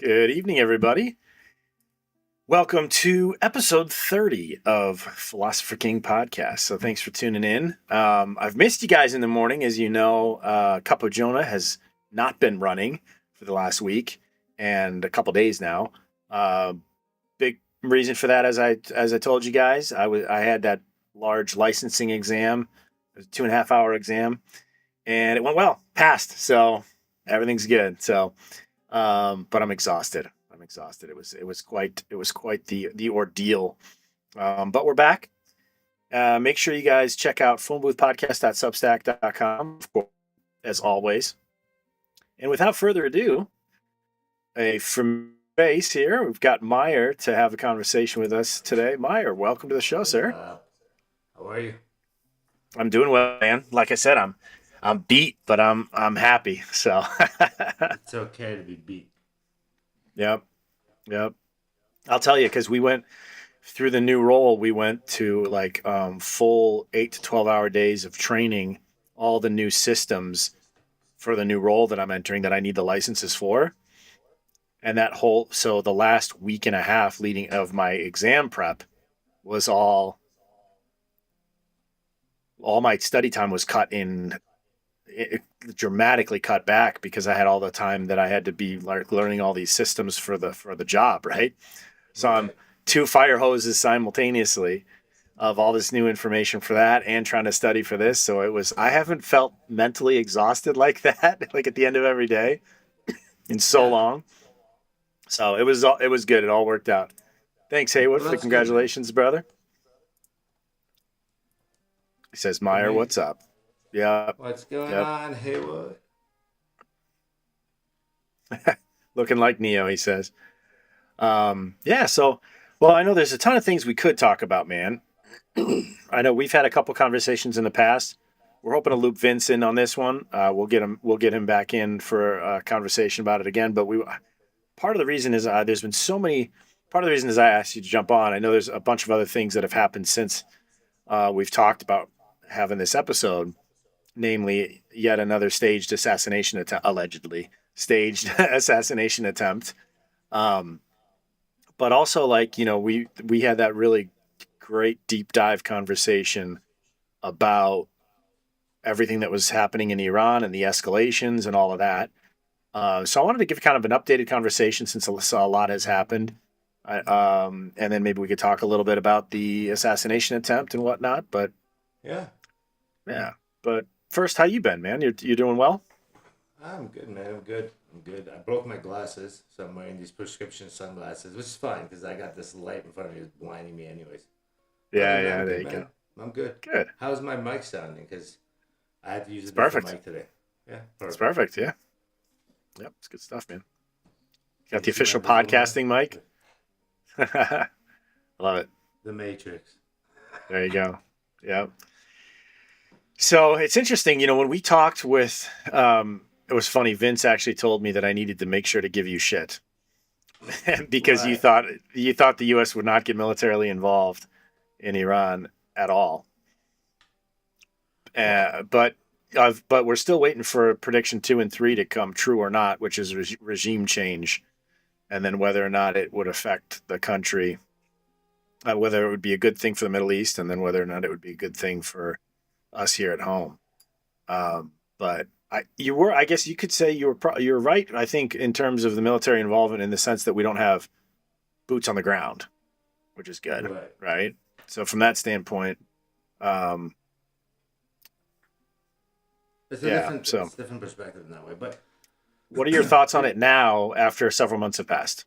Good evening, everybody. Welcome to episode 30 of Philosopher King Podcast. So thanks for tuning in. I've missed you guys in the morning. As you know, Cup of Jonah has not been running for the last week and a couple days now. Big reason for that, as I told you guys, I had that large licensing exam. It was a 2.5 hour exam, and it went well. Passed. So everything's good. So, but I'm exhausted. It was quite the ordeal. But we're back. Make sure you guys check out phoneboothpodcast.substack.com, as always. And without further ado, from base here, we've got Myer to have a conversation with us today. Myer, welcome to the show, sir. How are you? I'm doing well, man. Like I said, I'm beat, but I'm happy. So It's okay to be beat. Yep. I'll tell you, because we went through the new role. We went to full 8 to 12 hour days of training all the new systems for the new role that I'm entering that I need the licenses for. And so the last week and a half leading of my exam prep was all my study time was dramatically cut back because I had all the time that I had to be learning all these systems for the job, right? So I'm two fire hoses simultaneously of all this new information for that and trying to study for this. So I haven't felt mentally exhausted like that, like at the end of every day in so long. So it was good. It all worked out. Thanks, Haywood, for the congratulations, brother. He says, Myer, what's up? Yeah. What's going on, Haywood? Looking like Neo, he says. So, I know there's a ton of things we could talk about, man. I know we've had a couple conversations in the past. We're hoping to loop Vince in on this one. We'll get him back in for a conversation about it again. But part of the reason is there's been so many. Part of the reason is I asked you to jump on. I know there's a bunch of other things that have happened since we've talked about having this episode. Namely, yet another staged assassination attempt, allegedly staged assassination attempt. But also, we had that really great deep dive conversation about everything that was happening in Iran and the escalations and all of that. So I wanted to give kind of an updated conversation since a lot has happened. And then maybe we could talk a little bit about the assassination attempt and whatnot. But yeah. But first, how you been, man? You're doing well? I'm good, man. I'm good. I broke my glasses, so I'm wearing these prescription sunglasses, which is fine because I got this light in front of me that's blinding me anyways. Yeah, there you go. I'm good. Good. How's my mic sounding? Because I had to use a different mic today. Yeah, perfect. It's perfect, yeah. Yep, it's good stuff, man. Got the official podcasting mic. Love it. The Matrix. There you go. Yep. So it's interesting, when we talked with, it was funny. Vince actually told me that I needed to make sure to give you shit because you thought the U.S. would not get militarily involved in Iran at all. But we're still waiting for prediction 2 and 3 to come true or not, which is regime change, and then whether or not it would affect the country, whether it would be a good thing for the Middle East, and then whether or not it would be a good thing for us here at home. But I guess you could say you're right. I think in terms of the military involvement, in the sense that we don't have boots on the ground, which is good, right? So from that standpoint, it's a different perspective in that way. But what are your thoughts on it now after several months have passed?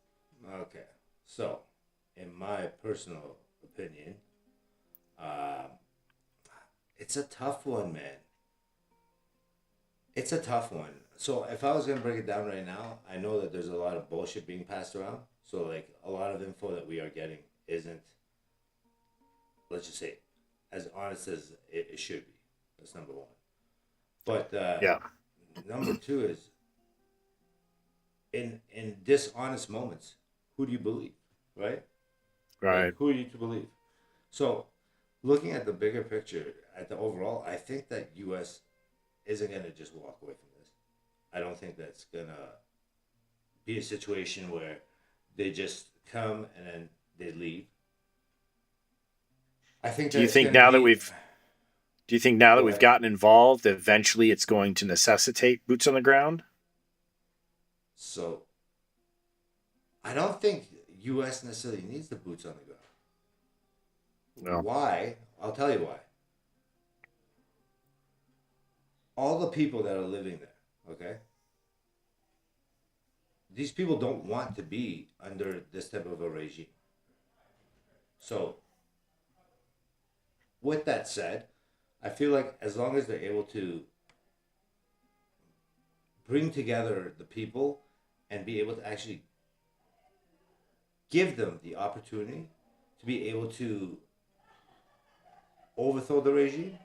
Okay, so in my personal opinion, it's a tough one, man. It's a tough one. So if I was going to break it down right now, I know that there's a lot of bullshit being passed around. So a lot of info that we are getting isn't, let's just say, as honest as it should be. That's number one. But number two is, in dishonest moments, who do you believe, right? Right. Who are you to believe? So looking at the bigger picture, at the overall, I think that U.S. isn't going to just walk away from this. I don't think that's going to be a situation where they just come and then they leave. I think Do you that think now that we've do you think now that Go we've ahead. gotten involved, eventually it's going to necessitate boots on the ground? So I don't think U.S. necessarily needs the boots on the ground. No. Why? I'll tell you why. All the people that are living there, okay? These people don't want to be under this type of a regime. So, with that said, I feel like as long as they're able to bring together the people and be able to actually give them the opportunity to be able to overthrow the regime,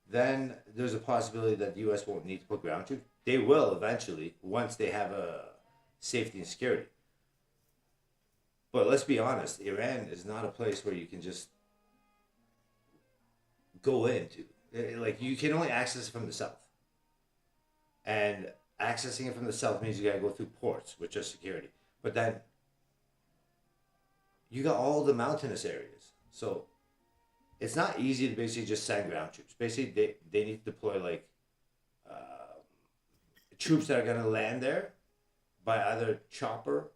then there's a possibility that the U.S. won't need to put ground troops. They will eventually once they have a safety and security. But let's be honest, Iran is not a place where you can just go into. Like, you can only access it from the south. And accessing it from the south means you gotta go through ports, which are security. But then you got all the mountainous areas. So it's not easy to basically just send ground troops. Basically, they need to deploy like troops that are gonna land there by either chopper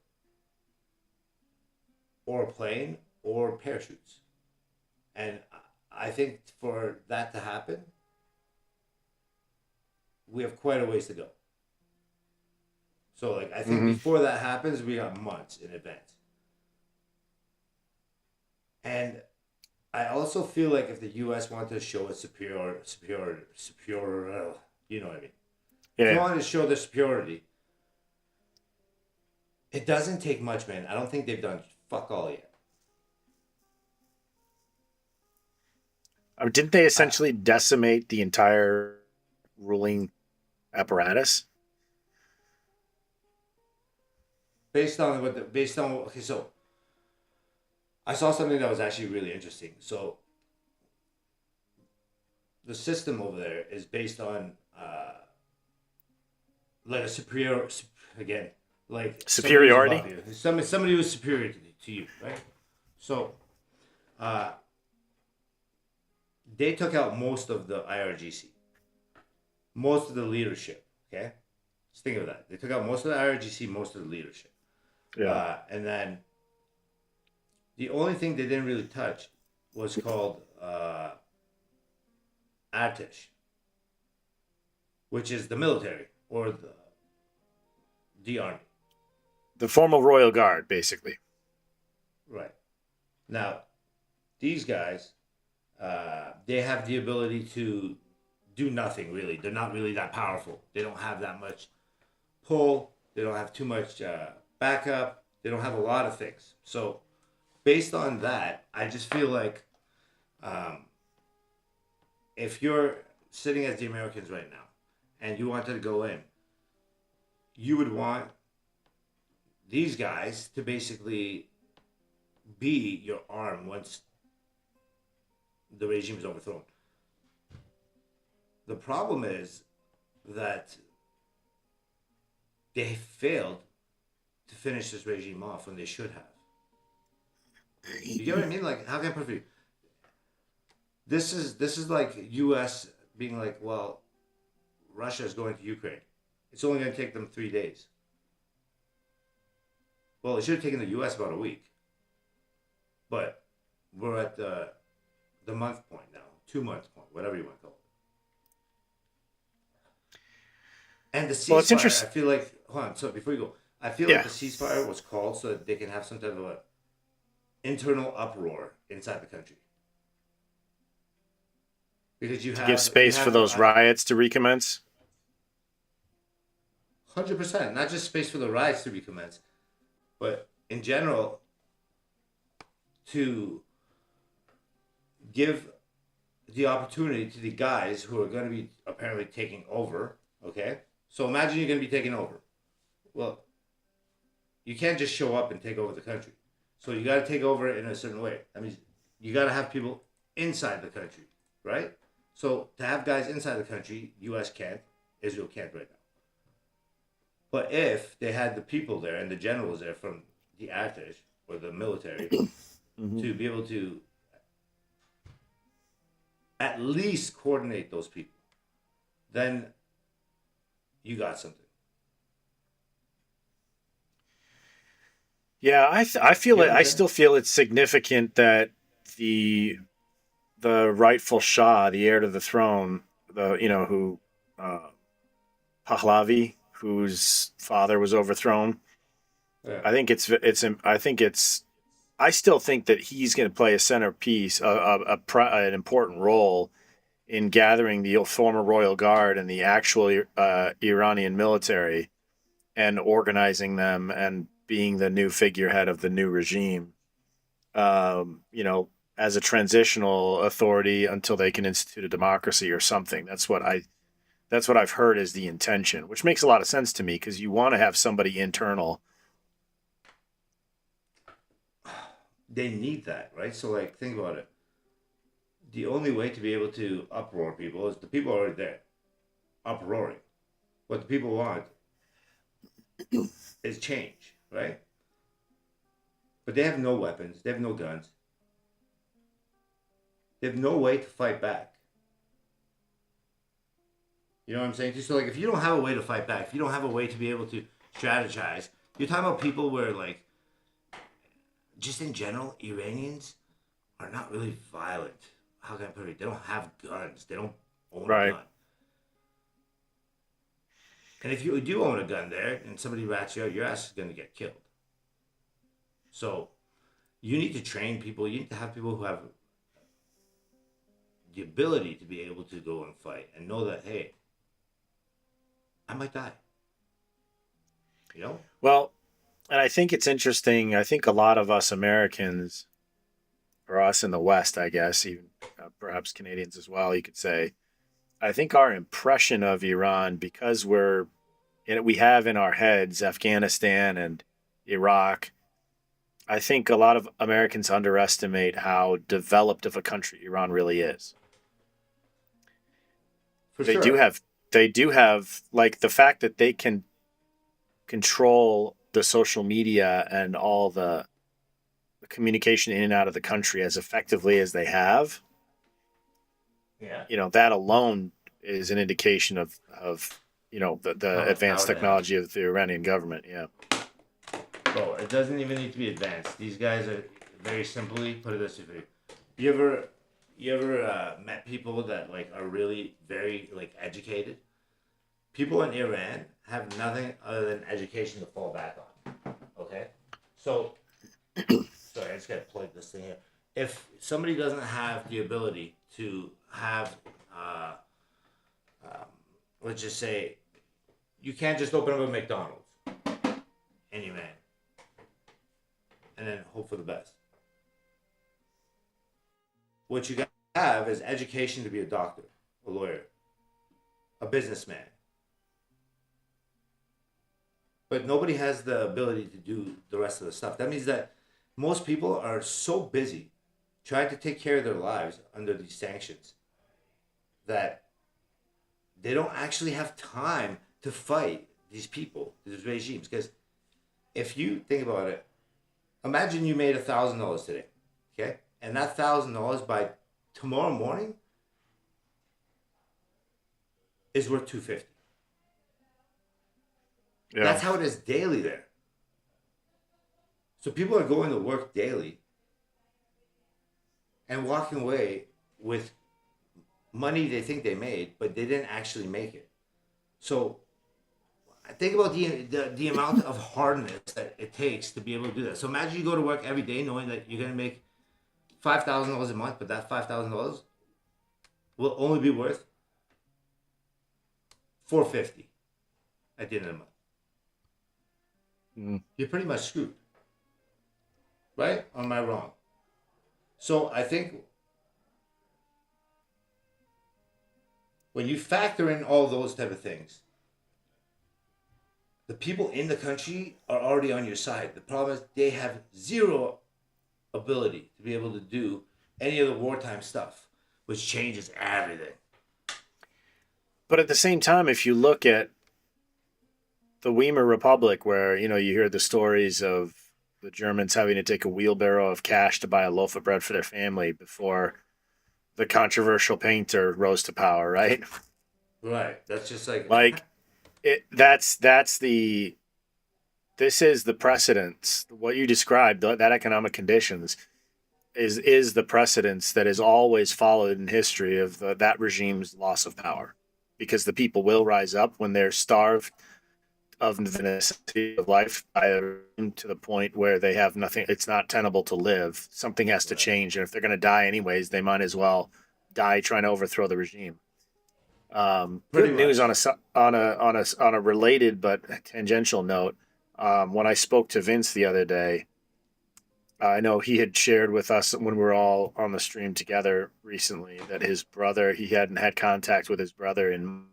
or plane or parachutes. And I think for that to happen, we have quite a ways to go. So, like, I think Mm-hmm. before that happens, we got months in advance. And I also feel like if the U.S. wanted to show its superior, you know what I mean? If they Yeah. wanted to show their superiority, it doesn't take much, man. I don't think they've done fuck all yet. Didn't they essentially decimate the entire ruling apparatus? Based on okay, so I saw something that was actually really interesting. So the system over there is based on like a superior, again, like somebody who's Superiority? above you, somebody who's superior to you, right? So uh, they took out most of the IRGC, most of the leadership. Okay, just think of that. They took out most of the IRGC, most of the leadership, Yeah. and then the only thing they didn't really touch was called Artish, which is the military or the army. The formal royal guard, basically. Right. Now, these guys, they have the ability to do nothing really. They're not really that powerful. They don't have that much pull. They don't have too much backup. They don't have a lot of things. So, based on that, I just feel like if you're sitting as the Americans right now and you wanted to go in, you would want these guys to basically be your arm once the regime is overthrown. The problem is that they failed to finish this regime off when they should have. You get what I mean? Like, how can I put it for you? This is like U.S. being like, well, Russia is going to Ukraine. It's only going to take them 3 days. Well, it should have taken the U.S. about a week. But we're at the month point now, 2 months point, whatever you want to call it. And the Well, it's ceasefire, interesting. I feel like, hold on, so before you go, I feel Yeah. like the ceasefire was called so that they can have some type of a internal uproar inside the country. Because you To have give space for those riots to recommence. 100%, not just space for the riots to recommence, but in general, to give the opportunity to the guys who are going to be apparently taking over. Okay, so imagine you're going to be taking over. Well, you can't just show up and take over the country. So you got to take over it in a certain way. That means you got to have people inside the country, right? So to have guys inside the country, U.S. can't, Israel can't right now. But if they had the people there and the generals there from the actors or the military Mhm. to be able to at least coordinate those people, then you got something. Yeah, I feel You it. know what I'm I saying? still feel it's significant that the the rightful Shah, the heir to the throne, the who uh, Pahlavi, whose father was overthrown. Yeah. I think it's I still think that he's going to play a centerpiece, an important role in gathering the former royal guard and the actual Iranian military and organizing them and being the new figurehead of the new regime. As a transitional authority until they can institute a democracy or something. That's what I've heard is the intention, which makes a lot of sense to me because you want to have somebody internal. They need that, right? So, like, think about it. The only way to be able to uproar people is the people are already there, uproaring. What the people want is change, right? But they have no weapons, they have no guns, they have no way to fight back. You know what I'm saying? So, like, if you don't have a way to fight back, if you don't have a way to be able to strategize, you're talking about people where, like, just in general, Iranians are not really violent. How can I put it? They don't have guns. They don't own a Right. gun. And if you do own a gun there and somebody rats you out, your ass is going to get killed. So you need to train people. You need to have people who have the ability to be able to go and fight and know that, hey, I might die. You know? Well, and I think it's interesting. I think a lot of us Americans, or us in the West, I guess, even perhaps Canadians as well, you could say, I think our impression of Iran, because we have in our heads Afghanistan and Iraq. I think a lot of Americans underestimate how developed of a country Iran really is. For They do sure. have they do have like the fact that they can control the social media and all the communication in and out of the country as effectively as they have. Yeah. That alone is an indication of How the much advanced power they have. technology of the Iranian government. Yeah. Bro, it doesn't even need to be advanced. These guys are very simply put it this way. You ever met people that like are really very like educated? People in Iran have nothing other than education to fall back on. Okay, so sorry, I just gotta plug this thing here. If somebody doesn't have the ability to have, uh, let's just say, you can't just open up a McDonald's in Iran and then hope for the best. What you got to have is education to be a doctor, a lawyer, a businessman. But nobody has the ability to do the rest of the stuff. That means that most people are so busy trying to take care of their lives under these sanctions that they don't actually have time to fight these people, these regimes. Because if you think about it, imagine you made $1,000 today, okay, and that $1,000 by tomorrow morning is worth 250. Yeah. That's how it is daily there. So people are going to work daily and walking away with money they think they made, but they didn't actually make it. So think about the amount of hardness that it takes to be able to do that. So imagine you go to work every day knowing that you're gonna make $5,000 a month, but that $5,000 will only be worth $450 at the end of the month. Mm. You're pretty much screwed, right? Or am I wrong? So I think when you factor in all those type of things, the people in the country are already on your side. The problem is they have zero ability to be able to do any of the wartime stuff, which changes everything. But at the same time, if you look at the Weimar Republic, where you hear the stories of the Germans having to take a wheelbarrow of cash to buy a loaf of bread for their family before the controversial painter rose to power, right? Right. That's just like Like that's the this is the precedence. What you described, that economic conditions is the precedence that is always followed in history of that regime's loss of power, because the people will rise up when they're starved of the necessity of life to the point where they have nothing. It's not tenable to live. Something has to right. change, and if they're going to die anyways, they might as well die trying to overthrow the regime. Pretty Good news much. on a related but tangential note. When I spoke to Vince the other day, I know he had shared with us when we were all on the stream together recently that his brother, he hadn't had contact with his brother in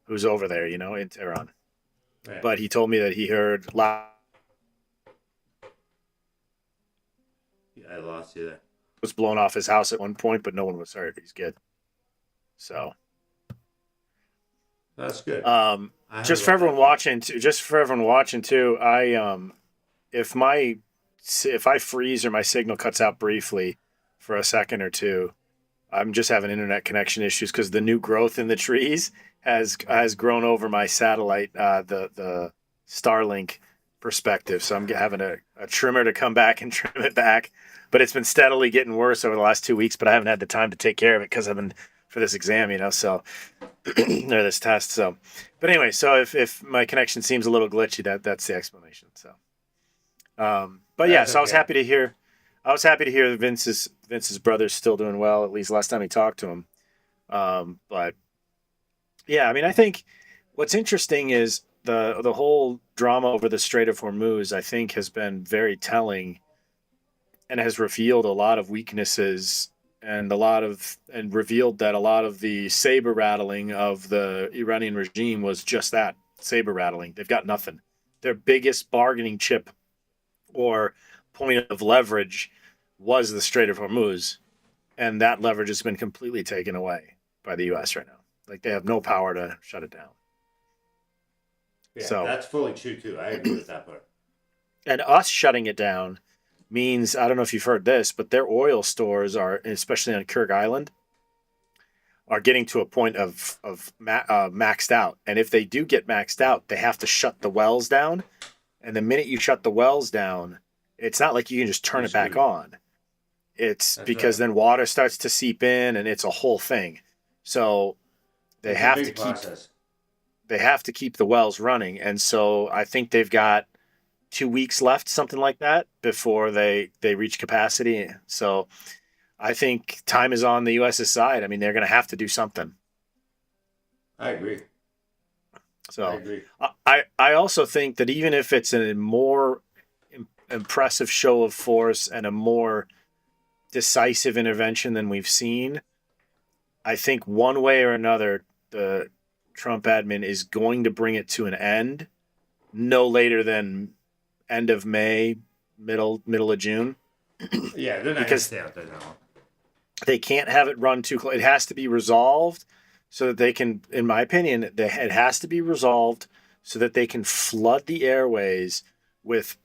who's over there, in Tehran. Right. But he told me that he heard Yeah, I lost you there. was blown off his house at one point, but no one was hurt. He's good. So, That's good. I heard just for about everyone that part. watching, too, if my if I freeze or my signal cuts out briefly for a second or two, I'm just having internet connection issues because the new growth in the trees has grown over my satellite, the Starlink perspective. So I'm having a trimmer to come back and trim it back. But it's been steadily getting worse over the last 2 weeks. But I haven't had the time to take care of it because I've been for this exam, So or this test. So, but anyway, so if my connection seems a little glitchy, that's the explanation. So, but yeah, That's so okay. I was happy to hear that Vince's brother's still doing well. At least last time he talked to him. But yeah, I mean, I think what's interesting is the whole drama over the Strait of Hormuz. I think has been very telling and has revealed a lot of weaknesses and revealed that a lot of the saber rattling of the Iranian regime was just that, saber rattling. They've got nothing. Their biggest bargaining chip or point of leverage was the Strait of Hormuz, and that leverage has been completely taken away by the U.S. right now. Like they have no power to shut it down. Yeah, So, that's fully true too. I agree with that part. and us shutting it down means, I don't know if you've heard this, but their oil stores are, especially on Kyrg Island, are getting to a point of maxed out. And if they do get maxed out, they have to shut the wells down. And the minute you shut the wells down, it's not like you can just turn You're it back screwed. on. It's That's because right. then water starts to seep in, and it's a whole thing. So they It's a have to big keep process. the wells running. And so I think they've got 2 weeks left, something like that, before they reach capacity. So I think time is on the U.S.'s side. I mean, they're going to have to do something. I agree. I So agree. I also think that even if it's a more impressive show of force and a more decisive intervention than we've seen, I think one way or another the Trump admin is going to bring it to an end no later than end of May, middle of June, Yeah, they're not gonna because stay out there now. they can't have it run too close. It has to be resolved so that they can, in my opinion, it has to be resolved so that they can flood the airways with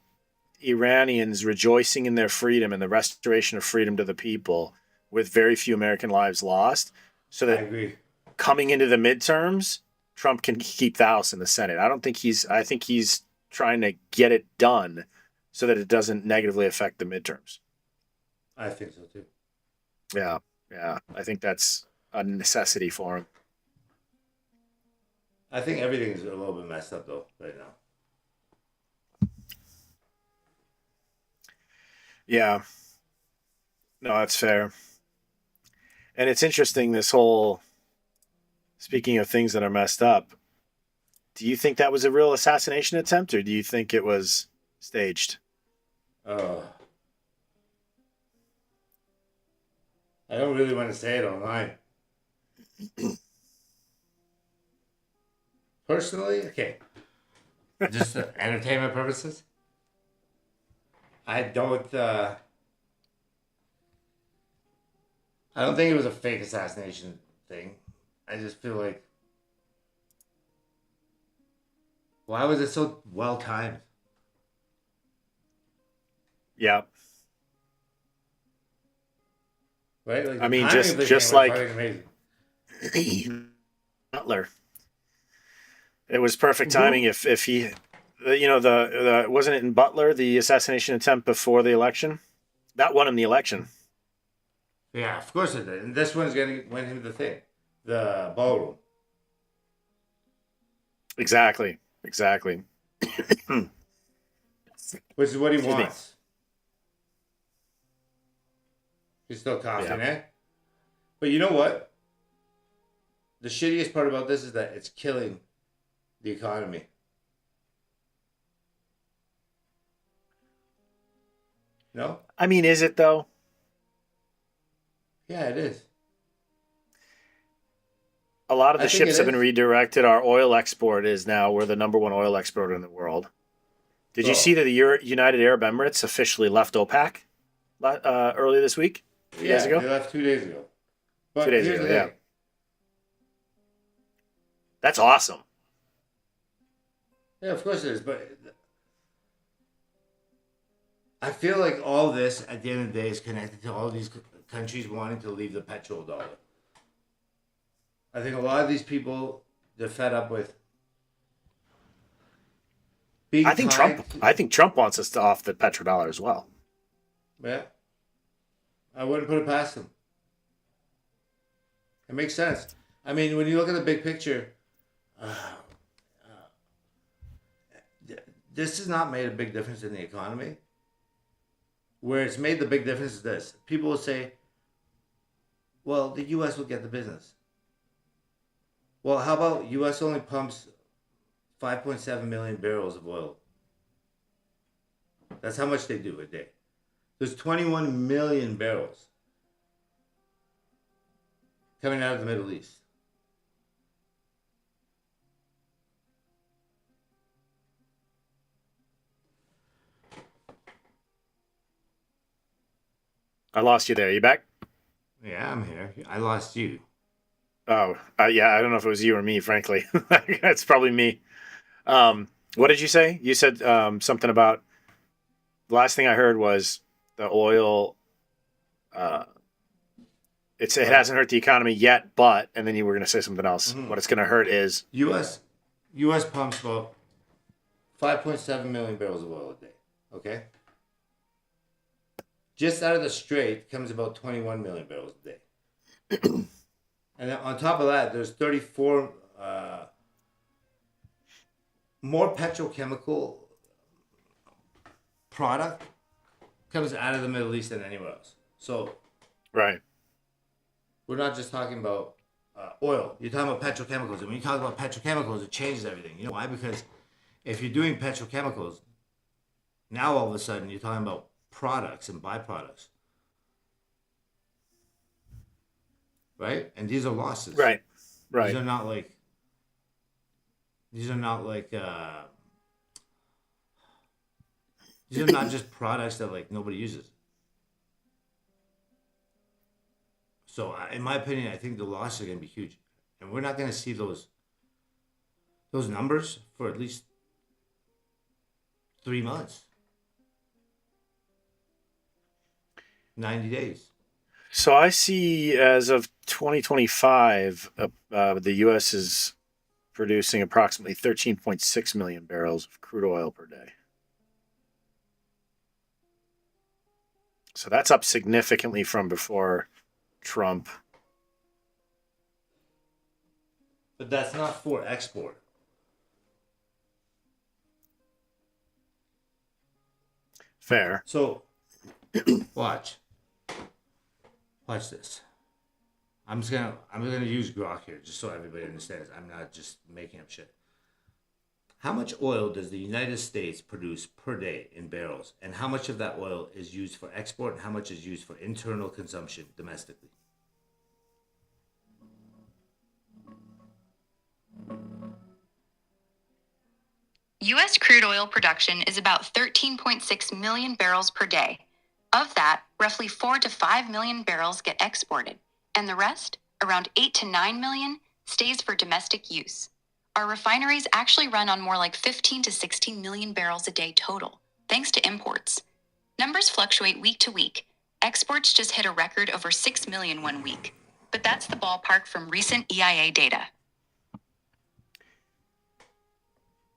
Iranians rejoicing in their freedom and the restoration of freedom to the people with very few American lives lost, so I that agree. coming into the midterms, Trump can keep the House and the Senate. I think he's trying to get it done so that it doesn't negatively affect the midterms. I think so too. Yeah, yeah. I think that's a necessity for him. I think everything's a little bit messed up though right now. Yeah, no, that's fair. And it's interesting, this whole, speaking of things that are messed up, do you think that was a real assassination attempt, or do you think it was staged? Oh, I don't really want to say it online. Personally, okay, just for entertainment purposes. I don't. I don't think it was a fake assassination thing. I just feel like Why was it so well timed? Yeah. Right? Like I the mean, timing of the game just was like fucking amazing. Butler. It was perfect timing. Who? If he, the wasn't it in Butler, the assassination attempt before the election, that won him the election. Yeah, of course it did. And this one's gonna win him the thing, the ballroom. Exactly. Which is what he Excuse me. wants. He's still coughing, Yeah. eh? But you know what? The shittiest part about this is that it's killing the economy. No? I mean, is it though? Yeah, it is. A lot of I the think ships it have been is. redirected. Our oil export is now, we're the number one oil exporter in the world. Did you see Bro. that the United Arab Emirates officially left OPEC early this week? 2 days Yeah, ago? they left 2 days ago. 2 But days here's ago, the yeah. thing. That's awesome. Yeah, of course it is. But I feel like all this, at the end of the day, is connected to all these countries wanting to leave the petrodollar. I think a lot of these people, they're fed up with being I think tied. Trump wants us to off the petrodollar as well. Yeah, I wouldn't put it past them. It makes sense. I mean, when you look at the big picture, uh, this has not made a big difference in the economy. Where it's made the big difference is this. People will say, well, the U.S. will get the business. Well, how about U.S. only pumps 5.7 million barrels of oil? That's how much they do a day. There's 21 million barrels coming out of the Middle East. I lost you there. You back? Yeah, I'm here. I lost you. Oh, yeah. I don't know if it was you or me, frankly. It's probably me. What did you say? You said something about the last thing I heard was the oil. Uh, it hasn't hurt the economy yet, but, and then you were going to say something else. Mm-hmm. What it's going to hurt is U.S. pumps about 5.7 million barrels of oil a day. Okay? Just out of the Strait comes about 21 million barrels a day. And then on top of that, there's 34 more petrochemical product comes out of the Middle East than anywhere else. So right. we're not just talking about oil. You're talking about petrochemicals. And when you talk about petrochemicals, it changes everything. You know why? Because if you're doing petrochemicals, now all of a sudden you're talking about products and byproducts. Right? And these are losses. Right. These are not like these are not just products that like nobody uses. So in my opinion, I think the losses are going to be huge. And we're not going to see those numbers for at least 3 months. 90 days. So I see as of 2025, the U.S. is producing approximately 13.6 million barrels of crude oil per day. So that's up significantly from before Trump. But that's not for export. Fair. So watch this. I'm gonna use grok here just so everybody understands. I'm not just making up shit. How much oil does the United States produce per day in barrels, and how much of that oil is used for export, and how much is used for internal consumption domestically? U.S. crude oil production is about 13.6 million barrels per day. Of that, roughly 4 to 5 million barrels get exported, and the rest, around 8 to 9 million, stays for domestic use. our refineries actually run on more like 15 to 16 million barrels a day total, thanks to imports. Numbers fluctuate week to week. Exports just hit a record over 6 million one week, but that's the ballpark from recent EIA data.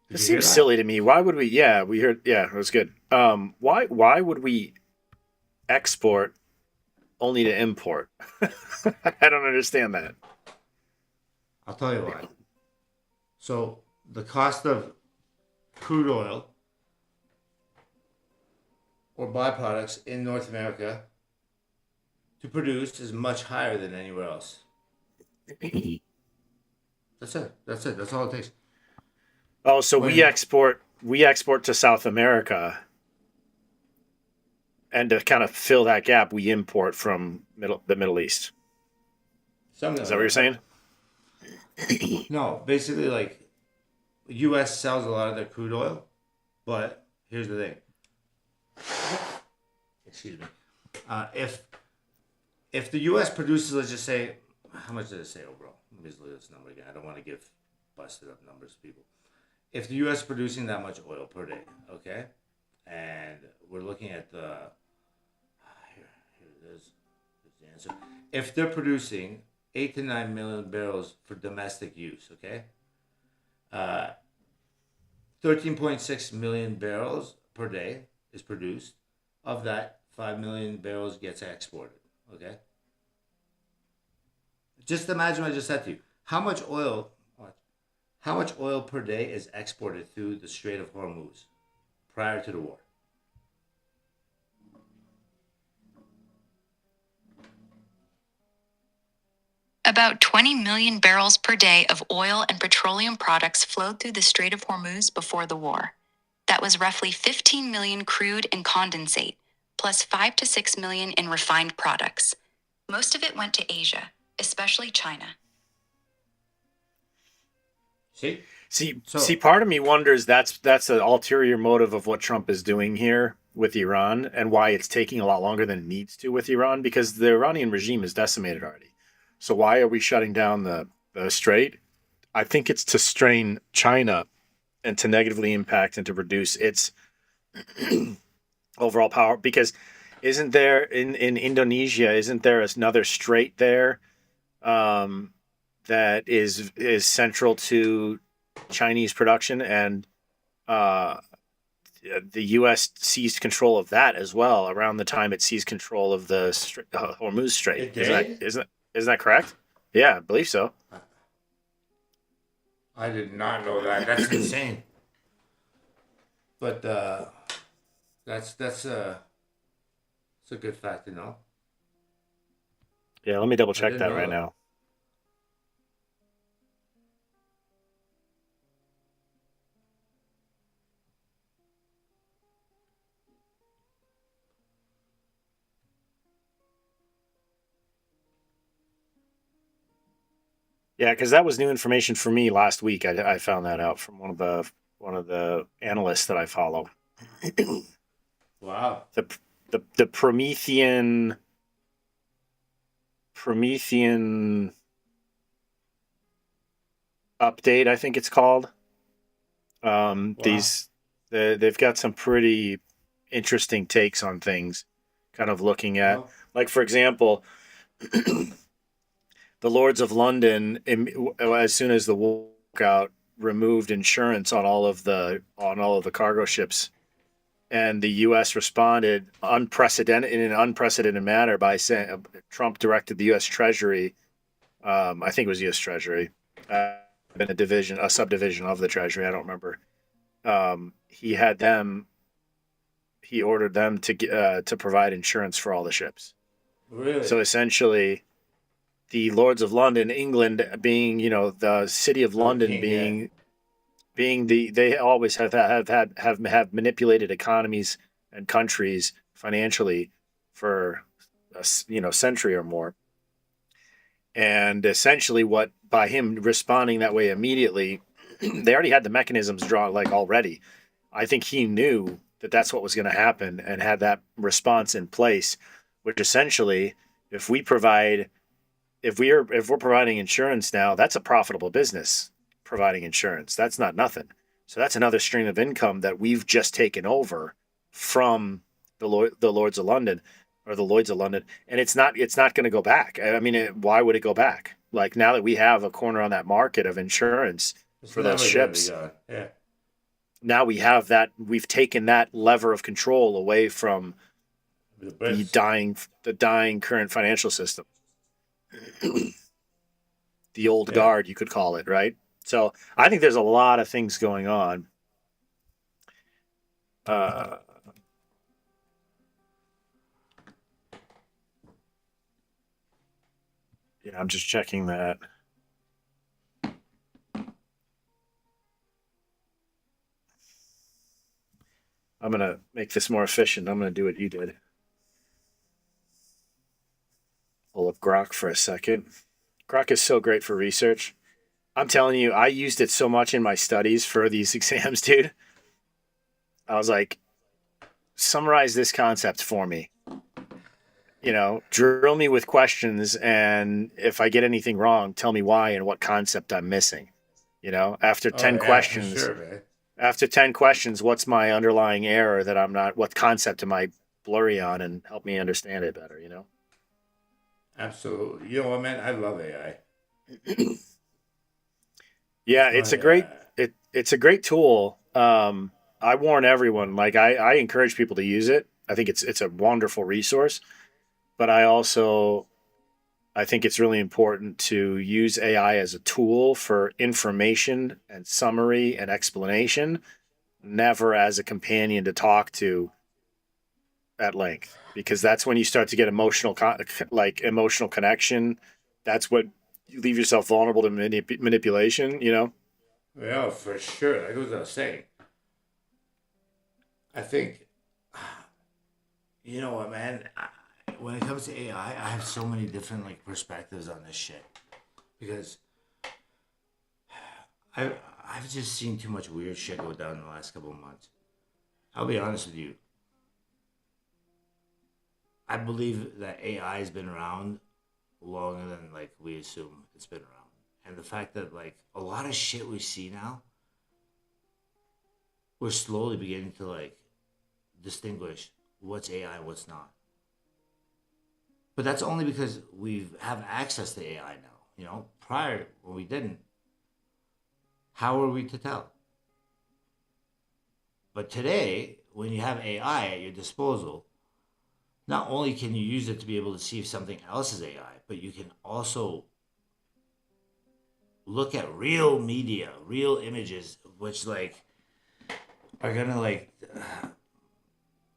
It seems silly to me. Why would we? Yeah, we heard. Yeah, it was good. Why would we export only to import? I don't understand that. I'll tell you why. So the cost of crude oil or byproducts in North America to produce is much higher than anywhere else. That's it. That's all it takes. Oh, so we export to South America, and to kind of fill that gap, we import from the Middle East. Something Is that what you're saying? No, basically, like, the U.S. sells a lot of their crude oil, but here's the thing. Excuse me. If the U.S. produces, let's just say, how much did it say overall? Let me just look at this number again. I don't want to give busted up numbers to people. If the U.S. is producing that much oil per day, okay, and we're looking at the here it is. Here's the answer. If they're producing 8 to 9 million barrels for domestic use, okay, 13.6 million barrels per day is produced. Of that, 5 million barrels gets exported, okay? Just imagine what I just said to you. How much oil per day is exported through the Strait of Hormuz prior to the war? About 20 million barrels per day of oil and petroleum products flowed through the Strait of Hormuz before the war. That was roughly 15 million crude and condensate, plus 5 to 6 million in refined products. Most of it went to Asia, especially China. See, part of me wonders that's an ulterior motive of what Trump is doing here with Iran, and why it's taking a lot longer than it needs to with Iran, because the Iranian regime is decimated already. So why are we shutting down the strait? I think it's to strain China and to negatively impact and to reduce its overall power. Because isn't there in Indonesia, isn't there another strait there that is central to Chinese production, and the U.S. seized control of that as well around the time it seized control of the Hormuz Strait. Isn't that correct? Yeah, I believe so. I did not know that. That's insane. But that's a good fact to know. Yeah, let me double check that right now. Yeah, because that was new information for me last week. I found that out from one of the analysts that I follow. Wow. The Promethean update, I think it's called. Wow. They've got some pretty interesting takes on things, kind of looking at, like, for example, the Lords of London, as soon as the war broke out, removed insurance on all of the cargo ships, and the U.S. responded in an unprecedented manner by saying Trump directed the U.S. Treasury, I think it was U.S. Treasury, in a subdivision of the Treasury, I don't remember. He ordered them to provide insurance for all the ships. Really? So essentially, the Lords of London, England being, the city of London they always have manipulated economies and countries financially for a century or more. And essentially, by him responding that way immediately, they already had the mechanisms drawn, like, already. I think he knew that that's what was going to happen and had that response in place, which essentially, if we're providing insurance now, that's a profitable business providing insurance. That's not nothing. So that's another stream of income that we've just taken over from the Lords of London or the Lloyd's of London, and it's not going to go back. I mean, why would it go back? Like now that we have a corner on that market of insurance It's for those never gonna be ships, gone. Yeah. now we have that. We've taken that lever of control away from The the Brits. dying current financial system. The old Yeah. guard, you could call it, right? So I think there's a lot of things going on. Yeah, I'm just checking that. I'm going to make this more efficient. I'm going to do what you did. Pull up Grok for a second. Grok is so great for research. I'm telling you, I used it so much in my studies for these exams, dude. I was like, summarize this concept for me. You know, drill me with questions, and if I get anything wrong, tell me why and what concept I'm missing. You know, after Oh 10 yeah, for questions, sure, man. after 10 questions, what's my underlying error that I'm not, what concept am I blurry on, and help me understand it better, you know? Absolutely. You know what, man? I love AI. Yeah, It's my it's a great tool. I warn everyone, like I encourage people to use it. I think it's a wonderful resource, but I think it's really important to use AI as a tool for information and summary and explanation, never as a companion to talk to at length, because that's when you start to get emotional connection. That's what you leave yourself vulnerable to manipulation, you know? yeah, for sure. That goes without saying. I think, you know what, man? When it comes to AI, I have so many different like perspectives on this shit because I I've just seen too much weird shit go down in the last couple of months. I'll be honest with you. I believe that AI has been around longer than like we assume it's been around, and the fact that like a lot of shit we see now, we're slowly beginning to like distinguish what's AI and what's not. But that's only because we have access to AI now. You know, prior when we didn't, how are we to tell? But today, when you have AI at your disposal, not only can you use it to be able to see if something else is AI, but you can also look at real media, real images, which like are gonna like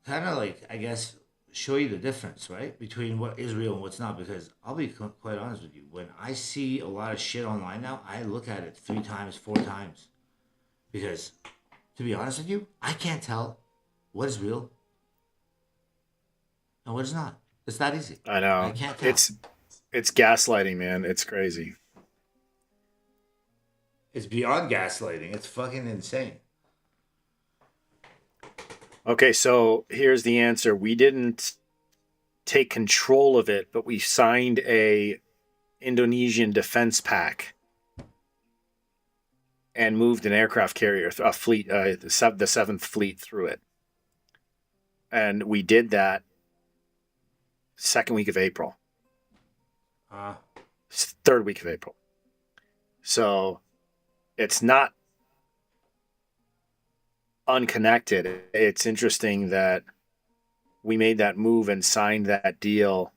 kind of like I guess show you the difference, right, between what is real and what's not. Because I'll be quite honest with you, when I see a lot of shit online now, I look at it 3 times, 4 times, because to be honest with you, I can't tell what is real and what is not. It's that easy. I I know. can't tell. It's gaslighting, man. It's crazy. It's beyond gaslighting. It's fucking insane. Okay, so here's the answer. We didn't take control of it, but we signed a Indonesian defense pact and moved an aircraft carrier, a fleet, the Seventh Fleet through it. And we did that second week of April, third week of April. So it's not unconnected. It's interesting that we made that move and signed that deal.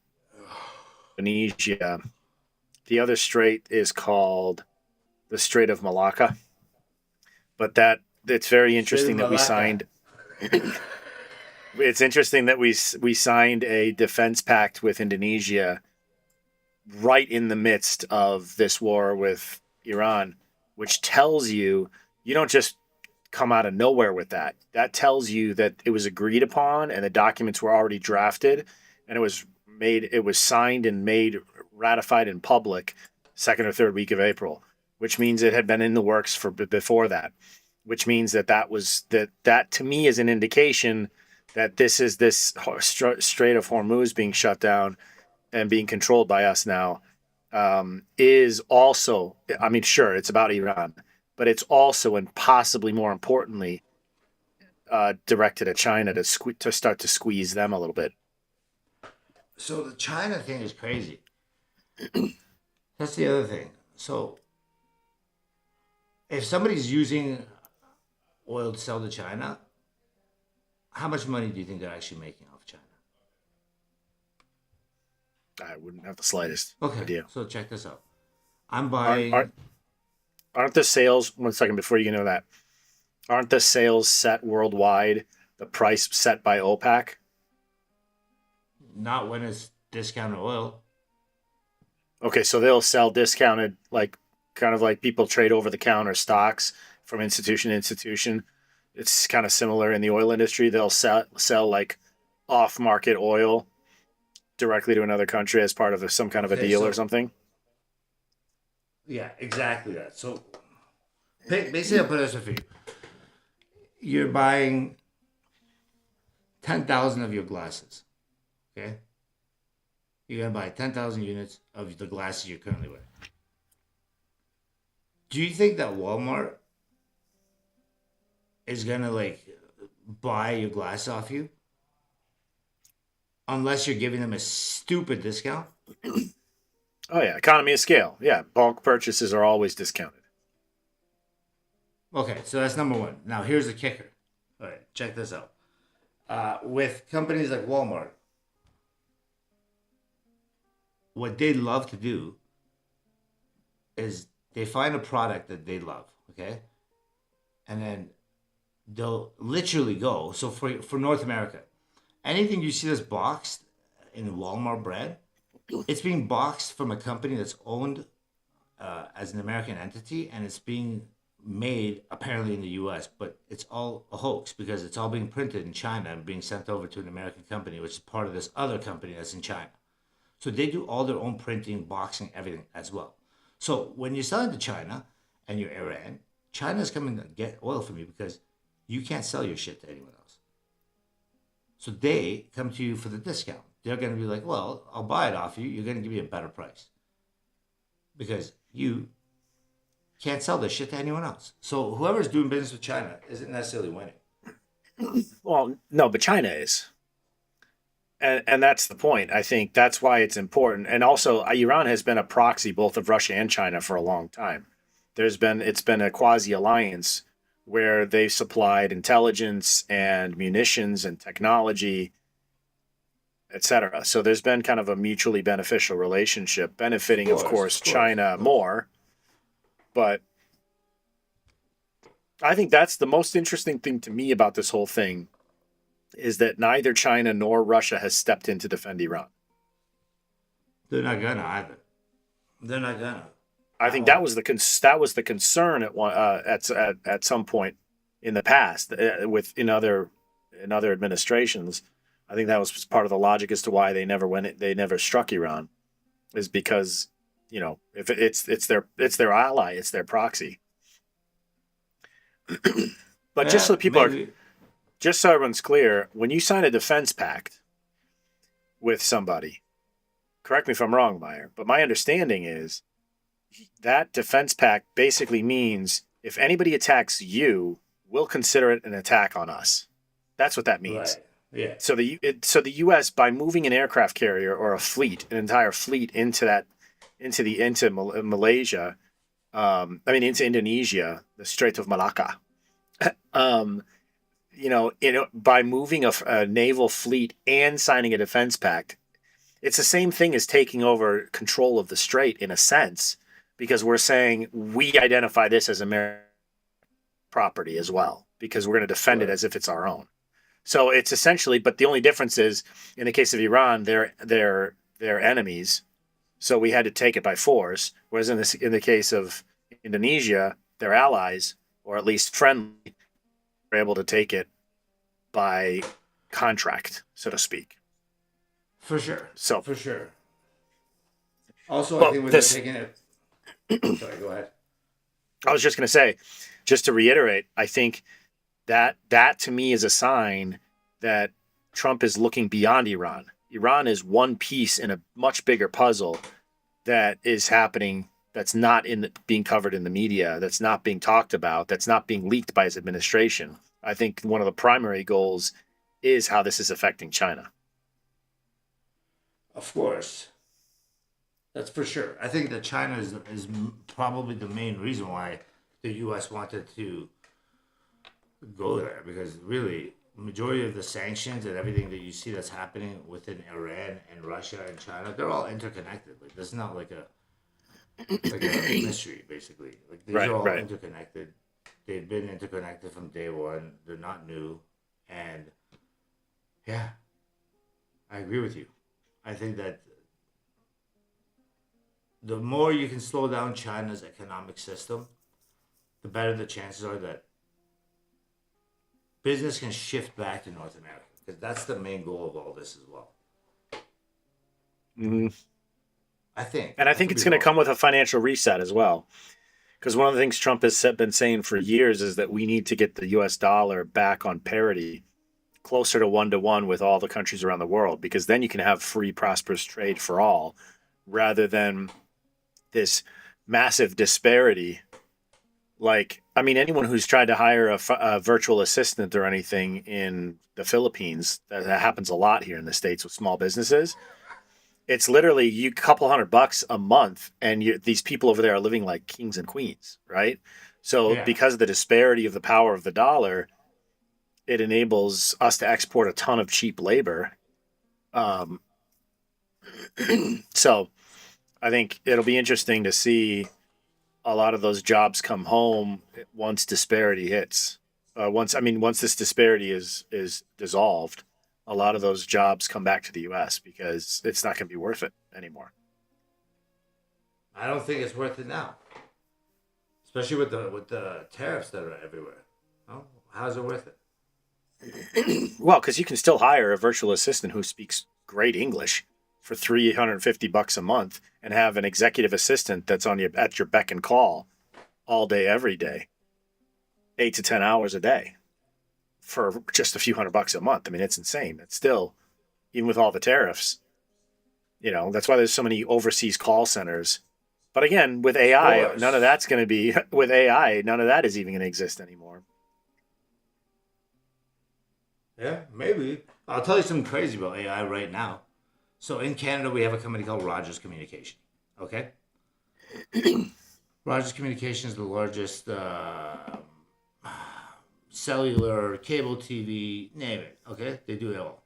Indonesia. The other strait is called the Strait of Malacca. But that it's very interesting that we signed. It's interesting that we signed a defense pact with Indonesia right in the midst of this war with Iran, which tells you don't just come out of nowhere with that. That tells you that it was agreed upon and the documents were already drafted and it was signed and made ratified in public second or third week of April, which means it had been in the works for before that, which means that that to me is an indication that this Strait of Hormuz being shut down and being controlled by us now is also, I mean, sure, it's about Iran, but it's also, and possibly more importantly, directed at China to start to squeeze them a little bit. So the China thing is crazy. That's the other thing. So if somebody's using oil to sell to China, how much money do you think they're actually making off China? I wouldn't have the slightest Okay, idea. so check this out. I'm buying. Aren't the sales, 1 second before you get into that, aren't the sales set worldwide, the price set by OPEC? Not when it's discounted oil. Okay, so they'll sell discounted, like kind of like people trade over the counter stocks from institution to institution. It's kind of similar in the oil industry. They'll sell like off market oil directly to another country as part of some kind of a Okay, deal so- or something. Yeah, exactly that. So basically, I'll put it this way for you. You're buying 10,000 of your glasses. Okay? You're going to buy 10,000 units of the glasses you're currently wearing. Do you think that Walmart is going to like buy your glasses off you? Unless you're giving them a stupid discount? Oh yeah, economy of scale. Yeah, bulk purchases are always discounted. Okay, so that's number one. Now here's the kicker. All right, check this out. With companies like Walmart, what they love to do is they find a product that they love, okay? And then they'll literally go. So for North America, anything you see that's boxed in Walmart brand, it's being boxed from a company that's owned as an American entity, and it's being made apparently in the U.S., but it's all a hoax because it's all being printed in China and being sent over to an American company, which is part of this other company that's in China. So they do all their own printing, boxing, everything as well. So when you're selling to China and you're Iran, China's coming to get oil from you because you can't sell your shit to anyone else. So they come to you for the discount. They're going to be like, well, I'll buy it off you. You're going to give me a better price because you can't sell this shit to anyone else. So whoever's doing business with China isn't necessarily winning. Well, no, but China is. And that's the point. I think that's why it's important. And also, Iran has been a proxy both of Russia and China for a long time. It's been a quasi alliance where they've supplied intelligence and munitions and technology, etc. So there's been kind of a mutually beneficial relationship, benefiting, of course, China more. But I think that's the most interesting thing to me about this whole thing is that neither China nor Russia has stepped in to defend Iran. They're not gonna either. They're not gonna. I think that was the concern at some point in the past in other administrations. I think that was part of the logic as to why they never struck Iran, is because if it's their ally, it's their proxy. But just so people are. Just so everyone's clear, when you sign a defense pact with somebody, correct me if I'm wrong, Myer, but my understanding is that defense pact basically means if anybody attacks you, we'll consider it an attack on us. That's what that means. Right. Yeah. So the U.S. by moving an aircraft carrier or an entire fleet into Malaysia, into Indonesia, the Strait of Malacca. By moving a naval fleet and signing a defense pact, it's the same thing as taking over control of the strait in a sense, because we're saying we identify this as American property as well, because we're going to defend it as if it's our own. So it's essentially, but the only difference is, in the case of Iran, they're enemies, so we had to take it by force. Whereas in the case of Indonesia, they're allies, or at least friendly. We're able to take it by contract, so to speak. For sure. So for sure. Also, I think when they're taking it. Sorry, go ahead. I was just going to say, just to reiterate, I think that to me is a sign that Trump is looking beyond Iran. Iran is one piece in a much bigger puzzle that is happening that's not being covered in the media, that's not being talked about, that's not being leaked by his administration. I think one of the primary goals is how this is affecting China. Of course. That's for sure. I think that China is probably the main reason why the U.S. wanted to go there, because really, majority of the sanctions and everything that you see that's happening within Iran and Russia and China, they're all interconnected. Like, this is not like a mystery, basically. Like, these are all interconnected. They've been interconnected from day one. They're not new, and yeah, I agree with you. I think that the more you can slow down China's economic system, the better the chances are that business can shift back to North America, because that's the main goal of all this as well. Mm-hmm. I think. And I think it's going to come with a financial reset as well. Because one of the things Trump has been saying for years is that we need to get the U.S. dollar back on parity, closer to 1-to-1 with all the countries around the world, because then you can have free, prosperous trade for all, rather than this massive disparity. Like, I mean, anyone who's tried to hire a virtual assistant or anything in the Philippines, that happens a lot here in the States with small businesses. It's literally a couple $100 a month, and these people over there are living like kings and queens, right? So because of the disparity of the power of the dollar, it enables us to export a ton of cheap labor. So I think it'll be interesting to see a lot of those jobs come home once disparity hits. Once this disparity is dissolved, a lot of those jobs come back to the U.S. because it's not going to be worth it anymore. I don't think it's worth it now, especially with the tariffs that are everywhere. Oh, how's it worth it? Well, because you can still hire a virtual assistant who speaks great English for $350 a month, and have an executive assistant that's at your beck and call all day, every day, 8 to 10 hours a day, for just a few $100 a month. I mean, it's insane. It's still, even with all the tariffs, that's why there's so many overseas call centers. But again, with AI, none of that's going to be, with AI, none of that is even going to exist anymore. Yeah, maybe. I'll tell you something crazy about AI right now. So in Canada, we have a company called Rogers Communication. Okay? Rogers Communication is the largest cellular, cable TV, name it. Okay? They do it all.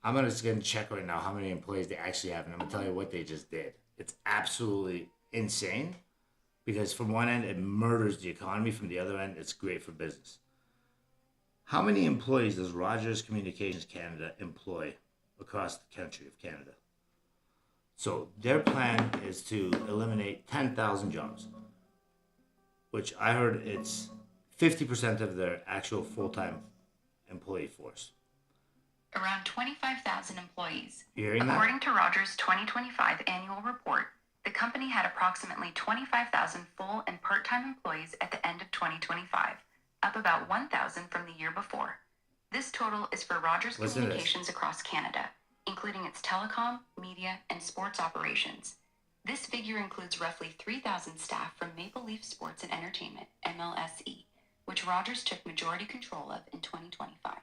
I'm just going to check right now how many employees they actually have, and I'm going to tell you what they just did. It's absolutely insane, because from one end, it murders the economy. From the other end, it's great for business. How many employees does Rogers Communications Canada employ across the country of Canada? So their plan is to eliminate 10,000 jobs, which I heard it's 50% of their actual full-time employee force. Around 25,000 employees. According to Rogers' 2025 annual report, the company had approximately 25,000 full and part-time employees at the end of 2025, up about 1,000 from the year before. This total is for Rogers Communications across Canada, including its telecom, media, and sports operations. This figure includes roughly 3,000 staff from Maple Leaf Sports and Entertainment, MLSE, which Rogers took majority control of in 2025.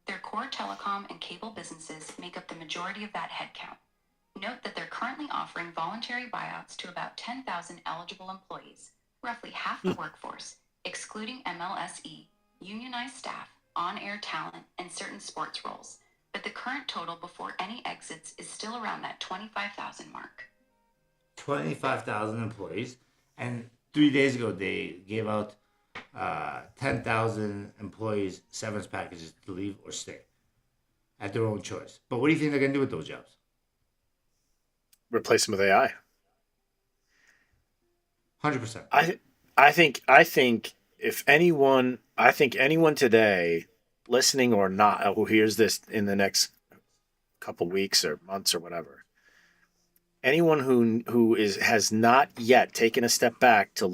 Their core telecom and cable businesses make up the majority of that headcount. Note that they're currently offering voluntary buyouts to about 10,000 eligible employees, roughly half the workforce, excluding MLSE, unionized staff, on-air talent, and certain sports roles. But the current total before any exits is still around that 25,000 mark. 25,000 employees. And 3 days ago, they gave out 10,000 employees severance packages to leave or stay at their own choice. But what do you think they're going to do with those jobs? Replace them with AI. 100%. I think if anyone, today, listening or not, who hears this in the next couple weeks or months or whatever, anyone who has not yet taken a step back to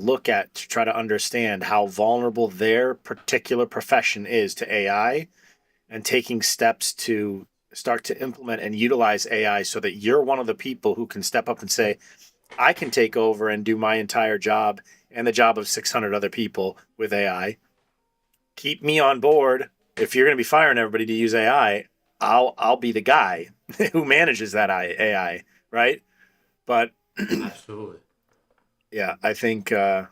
try to understand how vulnerable their particular profession is to AI, and taking steps to start to implement and utilize AI so that you're one of the people who can step up and say, I can take over and do my entire job and the job of 600 other people with AI. Keep me on board. If you're going to be firing everybody to use AI, I'll be the guy who manages that AI, right? But Absolutely. yeah, I think I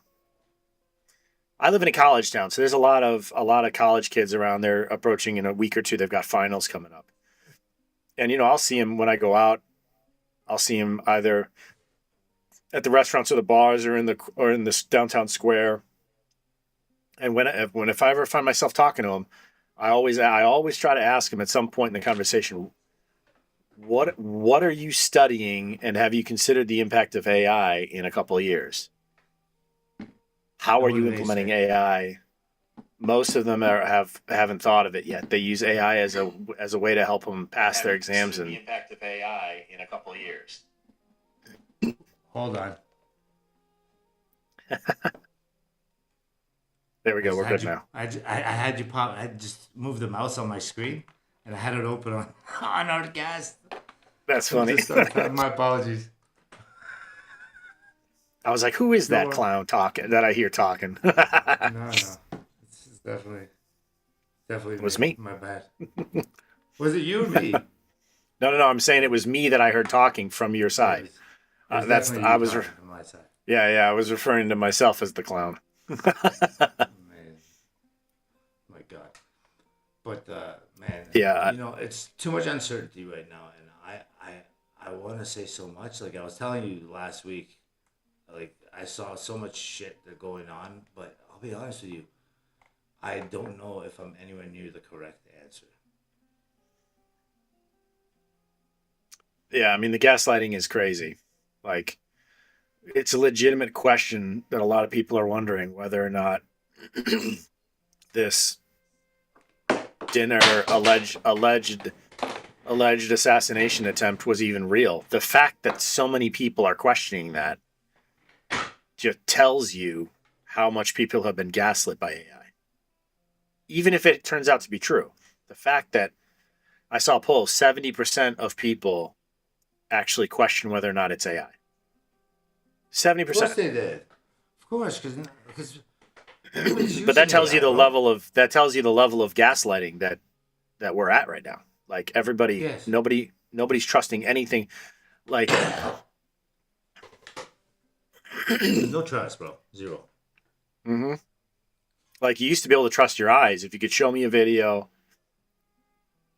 live in a college town, so there's a lot of college kids around. They're approaching in a week or two. They've got finals coming up, and I'll see them when I go out. I'll see them either at the restaurants or the bars or in this downtown square. And if I ever find myself talking to them, I always try to ask them at some point in the conversation, what are you studying, and have you considered the impact of AI in a couple of years? How are you implementing AI? Most of them haven't thought of it yet. They use AI as a way to help them pass their exams. And the impact of AI in a couple of years. Hold on. There we go. We're good now. I had you pop. I just moved the mouse on my screen, and I had it open on our cast. That's funny. My apologies. I was like, "Who is that clown talking that I hear talking?" No. It's definitely. It was me. My bad. Was it you or me? No. I'm saying it was me that I heard talking from your side. I was from my side. Yeah. I was referring to myself as the clown. Man. My God. But man, yeah, it's too much uncertainty right now, and I want to say so much. Like I was telling you last week, like I saw so much shit that going on, but I'll be honest with you, I don't know if I'm anywhere near the correct answer. Yeah, I mean the gaslighting is crazy. Like it's a legitimate question that a lot of people are wondering whether or not this dinner alleged assassination attempt was even real. The fact that so many people are questioning that just tells you how much people have been gaslit by AI. Even if it turns out to be true. The fact that I saw a poll, 70% of people actually question whether or not it's AI. 70%. Of course they did. Of course, because but that tells you the level of gaslighting that we're at right now. Like everybody, yes. nobody's trusting anything. Like there's no trust, bro. Zero. Mm-hmm. Like you used to be able to trust your eyes. If you could show me a video,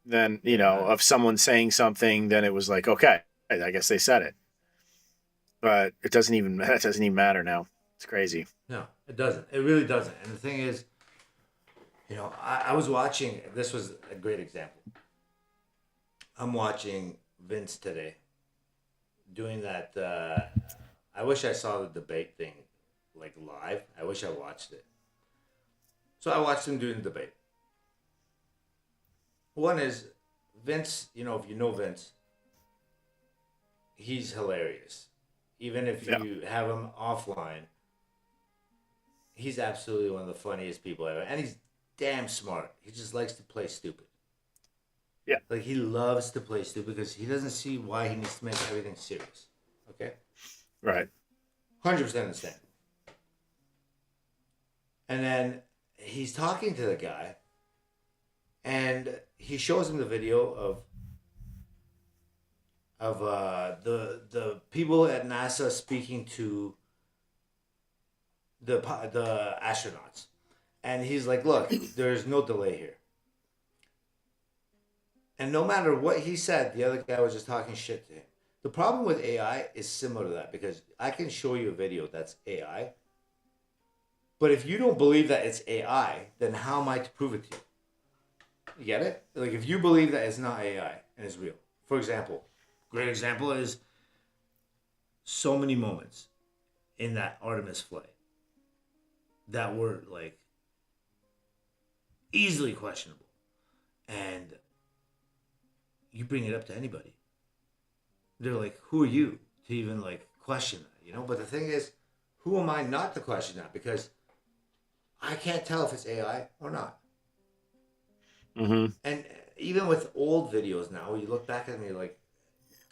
then of someone saying something, then it was like, okay, I guess they said it. But that doesn't even matter now. It's crazy. No, it doesn't. It really doesn't. And the thing is, I was watching. This was a great example. I'm watching Vince today doing that. I wish I saw the debate thing like live. I wish I watched it. So I watched him doing the debate. One is Vince. If you know Vince, he's hilarious. Even if you have him offline, he's absolutely one of the funniest people ever. And he's damn smart. He just likes to play stupid. Yeah. Like, he loves to play stupid because he doesn't see why he needs to make everything serious. Okay? Right. 100% understand. And then he's talking to the guy, and he shows him the video of the people at NASA speaking to the astronauts, and he's like, "Look, there's no delay here." And no matter what he said, the other guy was just talking shit to him. The problem with AI is similar to that because I can show you a video that's AI, but if you don't believe that it's AI, then how am I to prove it to you? You get it? Like if you believe that it's not AI and it's real. For example. Great example is so many moments in that Artemis flight that were like easily questionable. And you bring it up to anybody. They're like, who are you to even like question that, But the thing is, who am I not to question that? Because I can't tell if it's AI or not. Mm-hmm. And even with old videos now, you look back at me like,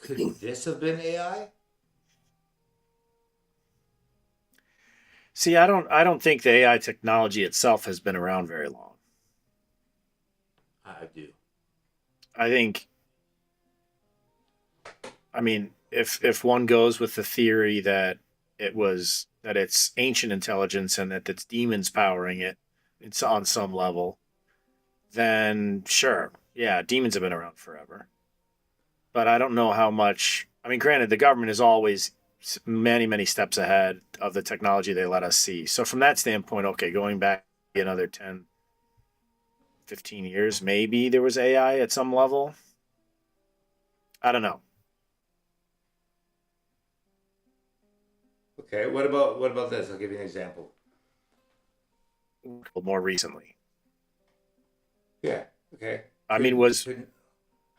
could this have been AI? See, I don't think the AI technology itself has been around very long. I do. I think, I mean, if one goes with the theory that it's ancient intelligence and that it's demons powering it, it's on some level, then sure, yeah, demons have been around forever. But I don't know how much. I mean, granted, the government is always many, many steps ahead of the technology they let us see. So from that standpoint, okay, going back another 10, 15 years, maybe there was AI at some level. I don't know. Okay, what about this? I'll give you an example. More recently. Yeah. Okay. I mean, was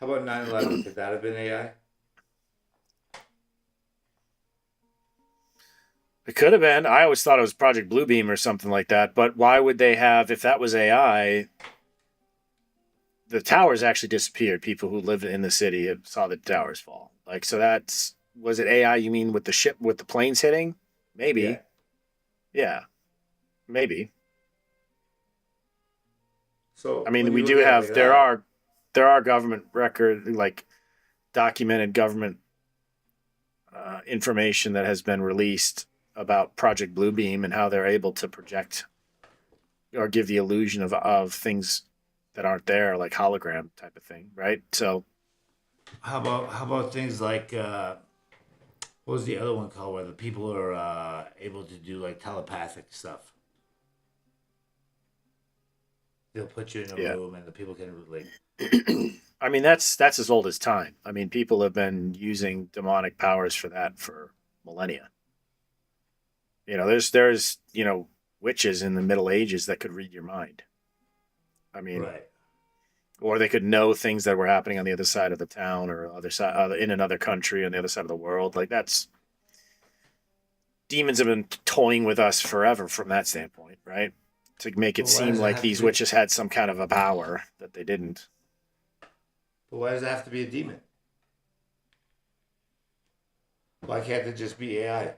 How about 9/11? Could that have been AI? it could have been. I always thought it was Project Bluebeam or something like that. But why would they have, if that was AI, the towers actually disappeared. People who lived in the city saw the towers fall. Like, so was it AI you mean with the ship, with the planes hitting? Yeah. Maybe. Yeah, maybe. I So mean, when you we look do at it like have, that, there are government record, like documented government information that has been released about Project Bluebeam and how they're able to project or give the illusion of things that aren't there, like hologram type of thing, right? So, how about things like what was the other one called where the people are able to do like telepathic stuff? They'll put you in a yeah. room and the people can like. I mean, that's as old as time. I mean, people have been using demonic powers for that for millennia. There's witches in the Middle Ages that could read your mind. I mean, Right. or they could know things that were happening on the other side of the town or other side in another country on the other side of the world. Like that's demons have been toying with us forever from that standpoint, right? To make it But why seem does it like have to these be? witches had some kind of a power that they didn't. But why does it have to be a demon? Why can't it just be AI?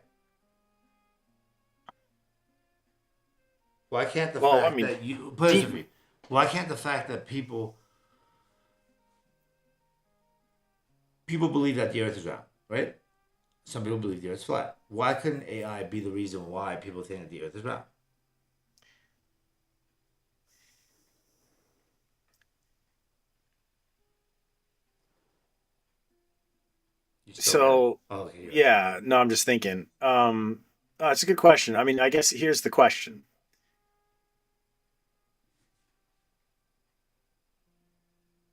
Why can't the Well, I fact mean, that you put it this de- way, why can't the fact that people believe that the earth is round, right? Some people believe the earth's flat. Why couldn't AI be the reason why people think that the earth is round? You still there? so Oh, okay, you're right. yeah, no, I'm just thinking. It's a good question. I mean, I guess here's the question: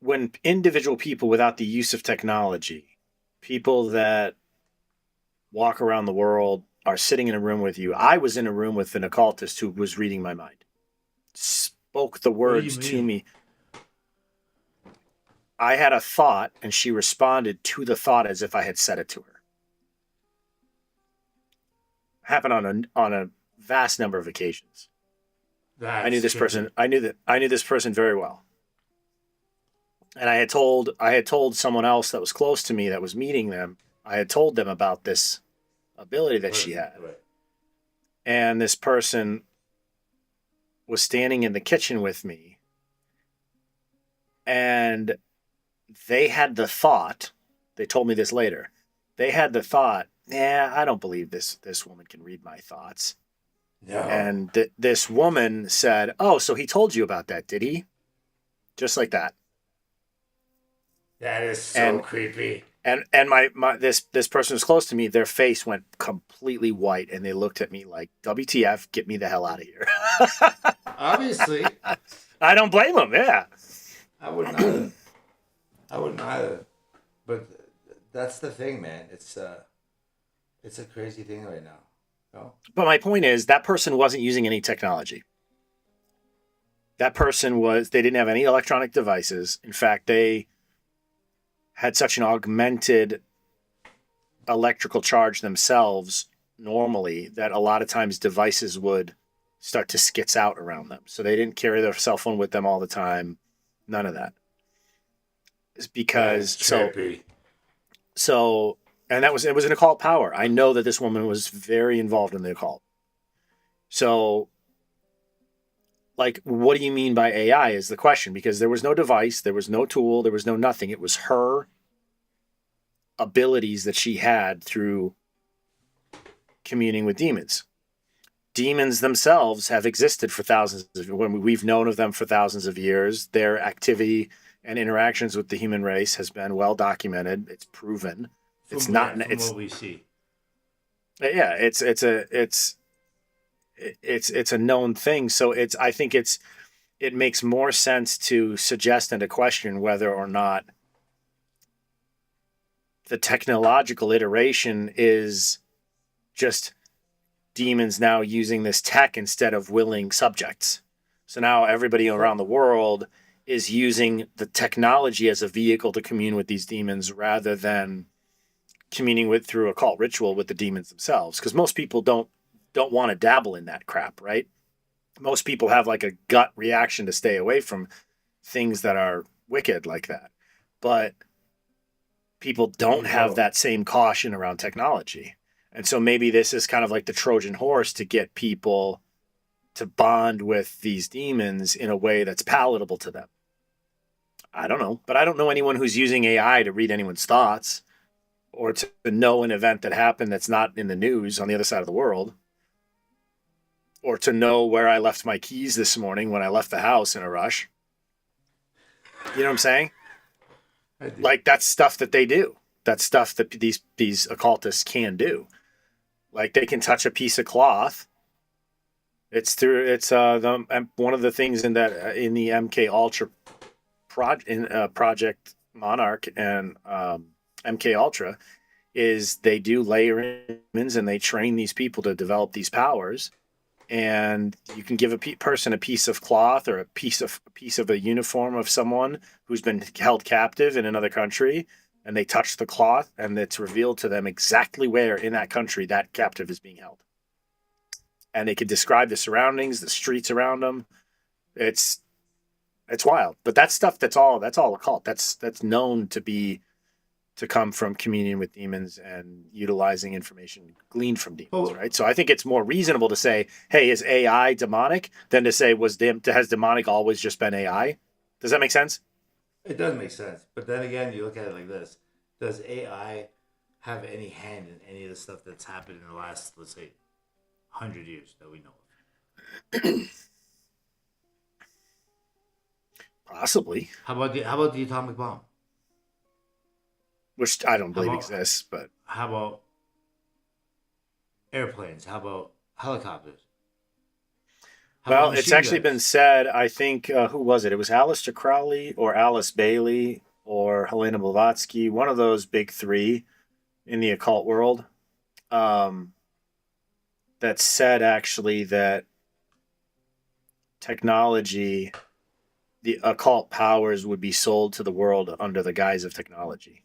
when individual people without the use of technology, people that walk around the world are sitting in a room with you. I was in a room with an occultist who was reading my mind, spoke the What do you words to mean? me. I had a thought and she responded to the thought as if I had said it to her. Happened on a vast number of occasions. I knew That's this person. trippy. I knew this person very well. And I had told someone else that was close to me that was meeting them. I had told them about this ability that she Person, had. right? And this person was standing in the kitchen with me and they had the thought, they told me this later. They had the thought, "Yeah, I don't believe this woman can read my thoughts." No, And this woman said, "Oh, so he told you about that, did he?" Just like that. that is so And creepy. my this person was close to me, their face went completely white and they looked at me like, "WTF, get me the hell out of here." Obviously, I don't blame them. Yeah. I wouldn't either. I wouldn't either. But that's the thing, man. It's a crazy thing right now. No. But my point is that person wasn't using any technology. That person they didn't have any electronic devices. In fact, they had such an augmented electrical charge themselves normally that a lot of times devices would start to skits out around them. So they didn't carry their cell phone with them all the time. None of that. It's That is because trippy. so and it was an occult power. I know that this woman was very involved in the occult. So, like, what do you mean by AI is the question, because there was no device, there was no tool, there was no nothing. It was her abilities that she had through communing with demons. Demons themselves have existed for when we've known of them for thousands of years. Their activity and interactions with the human race has been well documented. It's proven. From what we see. Yeah, it's a known thing. So I think it makes more sense to suggest and to question whether or not the technological iteration is just demons now using this tech instead of willing subjects. So now everybody around the world is using the technology as a vehicle to commune with these demons rather than communing with through occult ritual with the demons themselves. Because most people don't want to dabble in that crap, right? Most people have like a gut reaction to stay away from things that are wicked like that. But people don't have that same caution around technology. And so maybe this is kind of like the Trojan horse to get people to bond with these demons in a way that's palatable to them. I don't know, but I don't know anyone who's using AI to read anyone's thoughts or to know an event that happened that's not in the news on the other side of the world, or to know where I left my keys this morning when I left the house in a rush. You know what I'm saying? Like, that's stuff that they do. That's stuff that these occultists can do. Like, they can touch a piece of cloth. It's one of the things in that in the MK Ultra Project Monarch and MK Ultra is they do layerings and they train these people to develop these powers. And you can give a person a piece of cloth or a piece of a uniform of someone who's been held captive in another country, and they touch the cloth, and it's revealed to them exactly where in that country that captive is being held. And they can describe the surroundings, the streets around them. It's wild, but that's stuff that's all occult. That's known to come from communion with demons and utilizing information gleaned from demons, right? So I think it's more reasonable to say, hey, is AI demonic, than to say, has demonic always just been AI? Does that make sense? It does make sense. But then again, you look at it like this. Does AI have any hand in any of the stuff that's happened in the last, let's say, 100 years that we know of? Possibly. How about the atomic bomb? Which I don't believe exists, but... How about airplanes? How about helicopters? Well, it's actually been said, I think, who was it? It was Aleister Crowley or Alice Bailey or Helena Blavatsky, one of those big three in the occult world, that said actually that technology, the occult powers would be sold to the world under the guise of technology.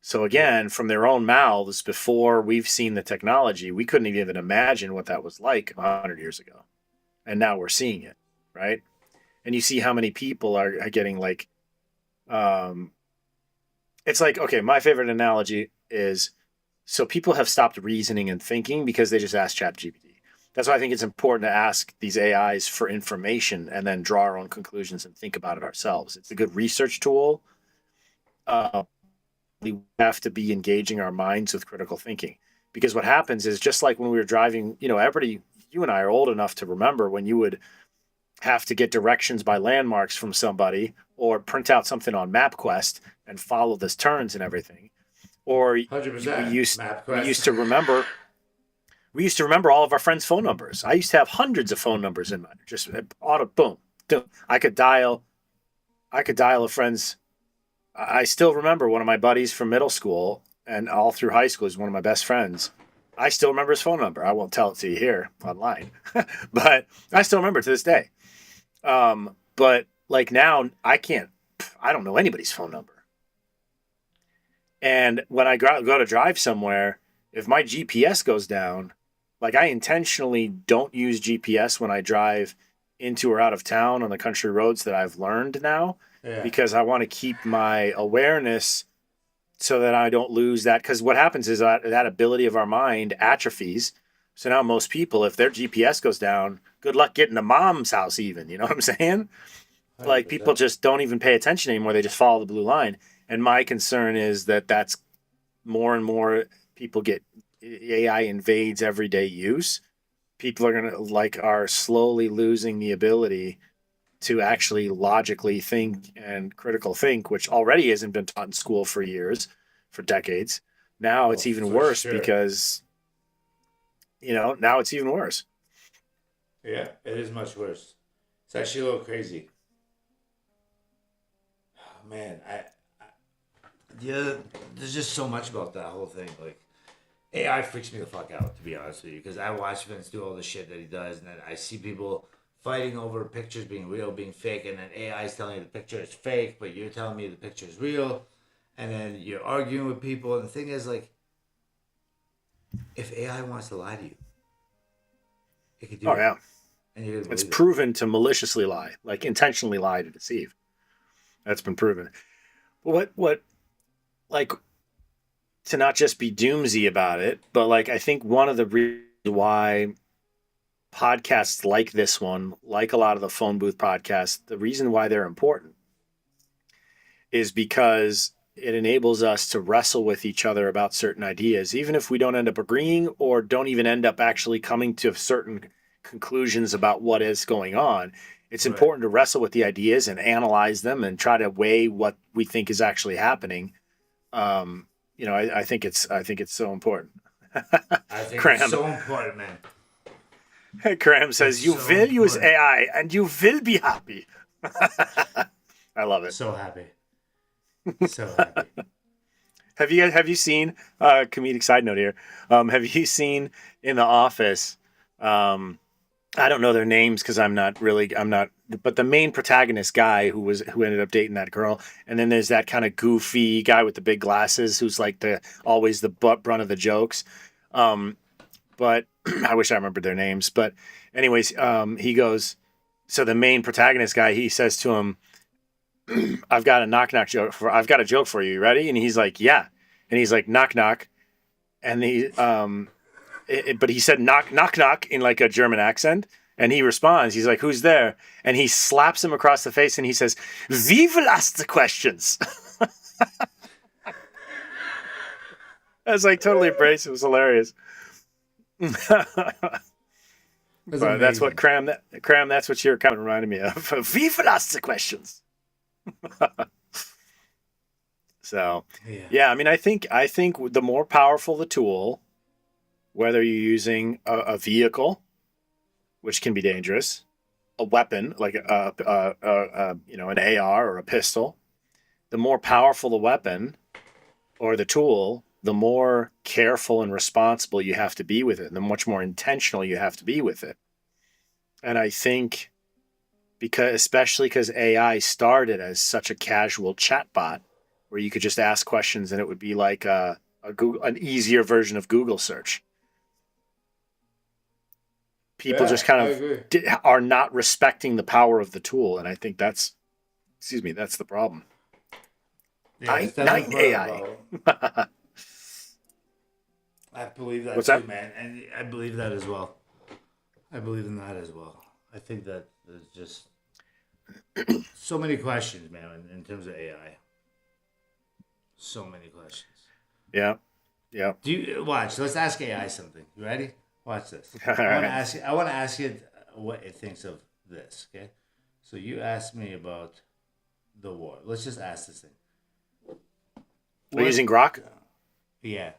So again, from their own mouths, before we've seen the technology, we couldn't even imagine what that was like 100 years ago. And now we're seeing it, right? And you see how many people are getting like, it's like, okay, my favorite analogy is, so people have stopped reasoning and thinking because they just ask ChatGPT. That's why I think it's important to ask these AIs for information and then draw our own conclusions and think about it ourselves. It's a good research tool. We have to be engaging our minds with critical thinking, because what happens is, just like when we were driving, you and I are old enough to remember when you would have to get directions by landmarks from somebody, or print out something on MapQuest and follow the turns and everything. Or 100%. we used to remember all of our friends' phone numbers. I used to have hundreds of phone numbers in mine. Just auto boom. I could dial a friend's. I still remember one of my buddies from middle school and all through high school is one of my best friends. I still remember his phone number. I won't tell it to you here online, but I still remember it to this day. But like now I don't know anybody's phone number. And when I go to drive somewhere, if my GPS goes down, like, I intentionally don't use GPS when I drive into or out of town on the country roads that I've learned now, because I want to keep my awareness so that I don't lose that. Because what happens is that ability of our mind atrophies. So now most people, if their GPS goes down, good luck getting to mom's house even. You know what I'm saying? Like people 100%. just don't even pay attention anymore. They just follow the blue line. And my concern is that that's more and more people get AI invades everyday use. People are are slowly losing the ability to actually logically think and critical think, which already hasn't been taught in school for years, for decades. Now Oh, it's even for worse sure. because, now it's even worse. Yeah, it is much worse. It's actually a little crazy. Oh, man, yeah, there's just so much about that whole thing. Like, AI freaks me the fuck out, to be honest with you, because I watch Vince do all the shit that he does, and then I see people fighting over pictures being real, being fake, and then AI is telling you the picture is fake, but you're telling me the picture is real, and then you're arguing with people. And the thing is, like, if AI wants to lie to you, it could do Oh it, yeah. and you're gonna It's believe it. proven to maliciously lie, like intentionally lie to deceive. That's been proven. What like to not just be doomsy about it, but like I think one of the reasons why podcasts like this one, like a lot of the phone booth podcasts, the reason why they're important is because it enables us to wrestle with each other about certain ideas, even if we don't end up agreeing or don't even end up actually coming to certain conclusions about what is going on. It's Right. important to wrestle with the ideas and analyze them and try to weigh what we think is actually happening. I think it's so important. I think it's Graham, so important, man. Graham It's says you so will use important. AI and you will be happy. I love it. So happy. So happy. Have you seen comedic side note here? Have you seen in The Office? I don't know their names because I'm not. But the main protagonist guy who ended up dating that girl, and then there's that kind of goofy guy with the big glasses who's like the always the brunt of the jokes. Um, but I wish I remembered their names. But anyways, he goes. So the main protagonist guy, he says to him, I've got a I've got a joke for you. You ready? And he's like, yeah. And he's like, knock knock. And but he said knock knock knock in like a German accent. And he responds, he's like, who's there? And he slaps him across the face and he says, we will ask the questions. I was like totally embraced. It was hilarious. That's But that's what amazing. Cram, that's what your comment reminded me of. We will ask the questions. So Yeah. yeah, I mean I think the more powerful the tool, whether you're using a vehicle, which can be dangerous, a weapon like an AR or a pistol, the more powerful the weapon or the tool, the more careful and responsible you have to be with it, and the much more intentional you have to be with it. And I think especially because AI started as such a casual chatbot where you could just ask questions and it would be like an easier version of Google search. People Yeah, just kind I of agree. are not respecting the power of the tool, and I think that's the problem. Yeah, Nine it's definitely nine part of the AI. problem. I believe that What's too, that? man, and I believe that as well. I believe in that as well. I think that there's just so many questions, man, in terms of AI. So many questions. Yeah, yeah. Do you watch? Let's ask AI something. You ready? Watch this. All I want to right. ask you. I want to ask you what it thinks of this. Okay. So you asked me about the war. Let's just ask this thing. We're What? using Grok. Yeah.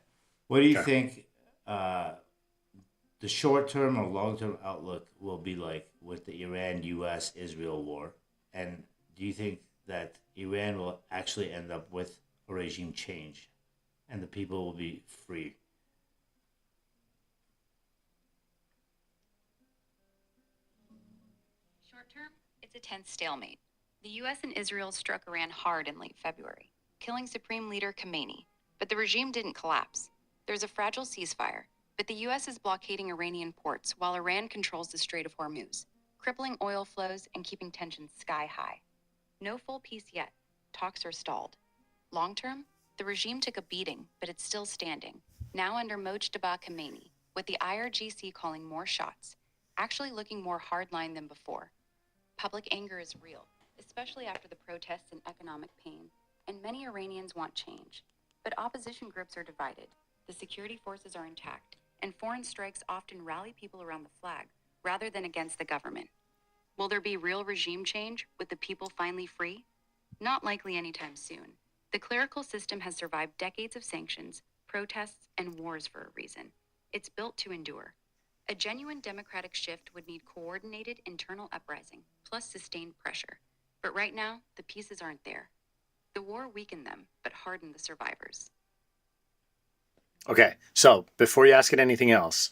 What do you Okay. think? The short term or long term outlook will be like with the Iran US Israel war? And do you think that Iran will actually end up with a regime change and the people will be free? Short term, it's a tense stalemate. The US and Israel struck Iran hard in late February, killing Supreme Leader Khamenei, but the regime didn't collapse. There's a fragile ceasefire, but the US is blockading Iranian ports while Iran controls the Strait of Hormuz, crippling oil flows and keeping tensions sky high. No full peace yet. Talks are stalled. Long term, The regime took a beating, but it's still standing, now under Mojtaba Khamenei, with the IRGC calling more shots, actually looking more hardline than before. Public anger is real, especially after the protests and economic pain, and many Iranians want change. But opposition groups are divided, the security forces are intact, and foreign strikes often rally people around the flag, rather than against the government. Will there be real regime change with the people finally free? Not likely anytime soon. The clerical system has survived decades of sanctions, protests, and wars for a reason. It's built to endure. A genuine democratic shift would need coordinated internal uprising, plus sustained pressure. But right now, the pieces aren't there. The war weakened them, but hardened the survivors. Okay, so before you ask it anything else,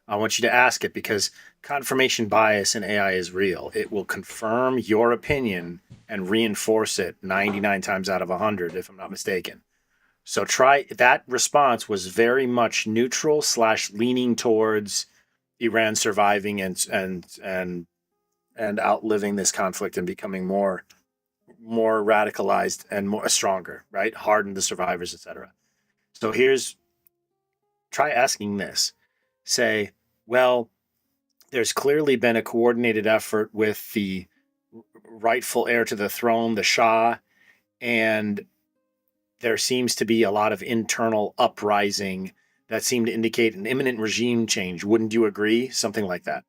I want you to ask it because confirmation bias in AI is real. It will confirm your opinion and reinforce it 99 times out of 100, if I'm not mistaken. So try that. Response was very much neutral / leaning towards Iran surviving and outliving this conflict and becoming more radicalized and more stronger, right? Harden the survivors, etc. So try asking this. Say, well, there's clearly been a coordinated effort with the rightful heir to the throne, the Shah, and there seems to be a lot of internal uprising that seem to indicate an imminent regime change. Wouldn't you agree? Something like that.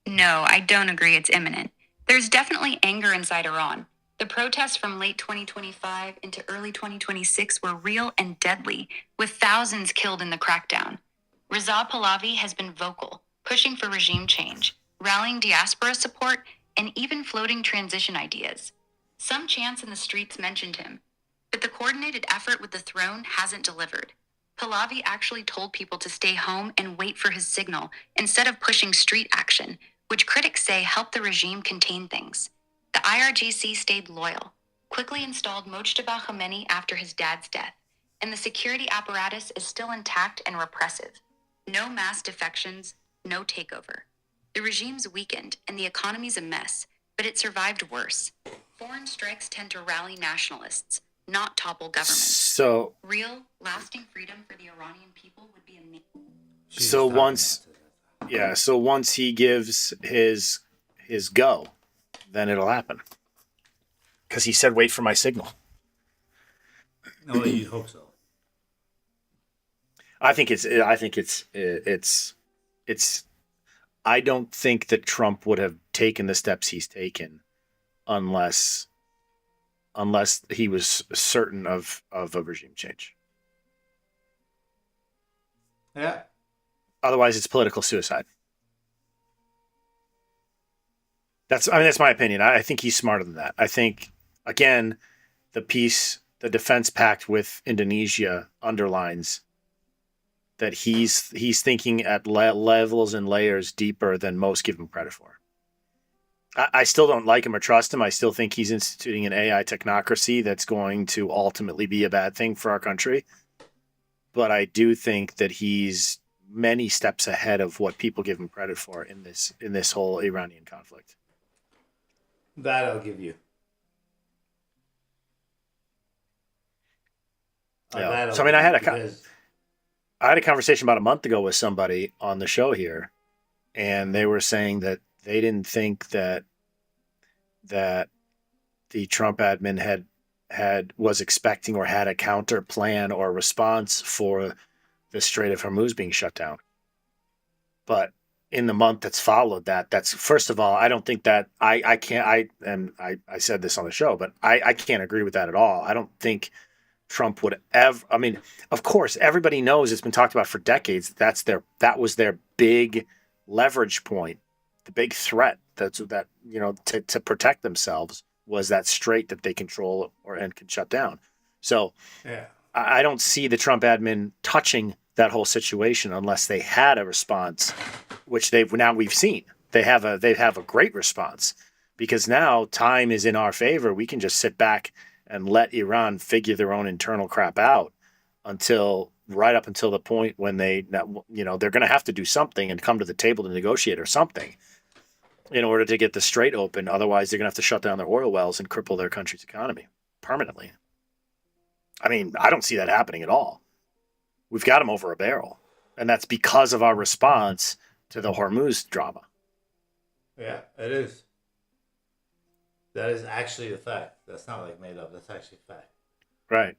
No, I don't agree it's imminent. There's definitely anger inside Iran. The protests from late 2025 into early 2026 were real and deadly, with thousands killed in the crackdown. Reza Pahlavi has been vocal, pushing for regime change, rallying diaspora support, and even floating transition ideas. Some chants in the streets mentioned him, but the coordinated effort with the throne hasn't delivered. Pahlavi actually told people to stay home and wait for his signal instead of pushing street action, which critics say helped the regime contain things. The IRGC stayed loyal, quickly installed Mojtaba Khamenei after his dad's death, and the security apparatus is still intact and repressive. No mass defections, no takeover. The regime's weakened and the economy's a mess, but it survived worse. Foreign strikes tend to rally nationalists, not topple governments. So real, lasting freedom for the Iranian people would be amazing. So once he gives his go, then it'll happen. Because he said, "Wait for my signal." No, you hope so. I don't think that Trump would have taken the steps he's taken unless he was certain of a regime change. Yeah. Otherwise, it's political suicide. That's my opinion. I think he's smarter than that. I think, again, the defense pact with Indonesia underlines that he's thinking at levels and layers deeper than most give him credit for. I still don't like him or trust him. I still think he's instituting an AI technocracy that's going to ultimately be a bad thing for our country. But I do think that he's many steps ahead of what people give him credit for in this whole Iranian conflict. That I'll give you. Yeah. So I mean, I had a conversation about a month ago with somebody on the show here, and they were saying that they didn't think that the Trump admin was expecting or had a counter plan or response for the Strait of Hormuz being shut down. But in the month that's followed that's first of all, I don't think that I said this on the show, but I can't agree with that at all. I don't think Trump would ever. I mean, of course, everybody knows it's been talked about for decades. That was their big leverage point, the big threat to protect themselves was that strait that they control and can shut down. So yeah. I don't see the Trump admin touching that whole situation unless they had a response, which we've seen. They have a great response because now time is in our favor. We can just sit back and let Iran figure their own internal crap out until right up until the point when they're going to have to do something and come to the table to negotiate or something in order to get the Strait open. Otherwise, they're going to have to shut down their oil wells and cripple their country's economy permanently. I mean, I don't see that happening at all. We've got them over a barrel, and that's because of our response to the Hormuz drama. Yeah, it is. That is actually a fact. That's not like made up. That's actually a fact. Right.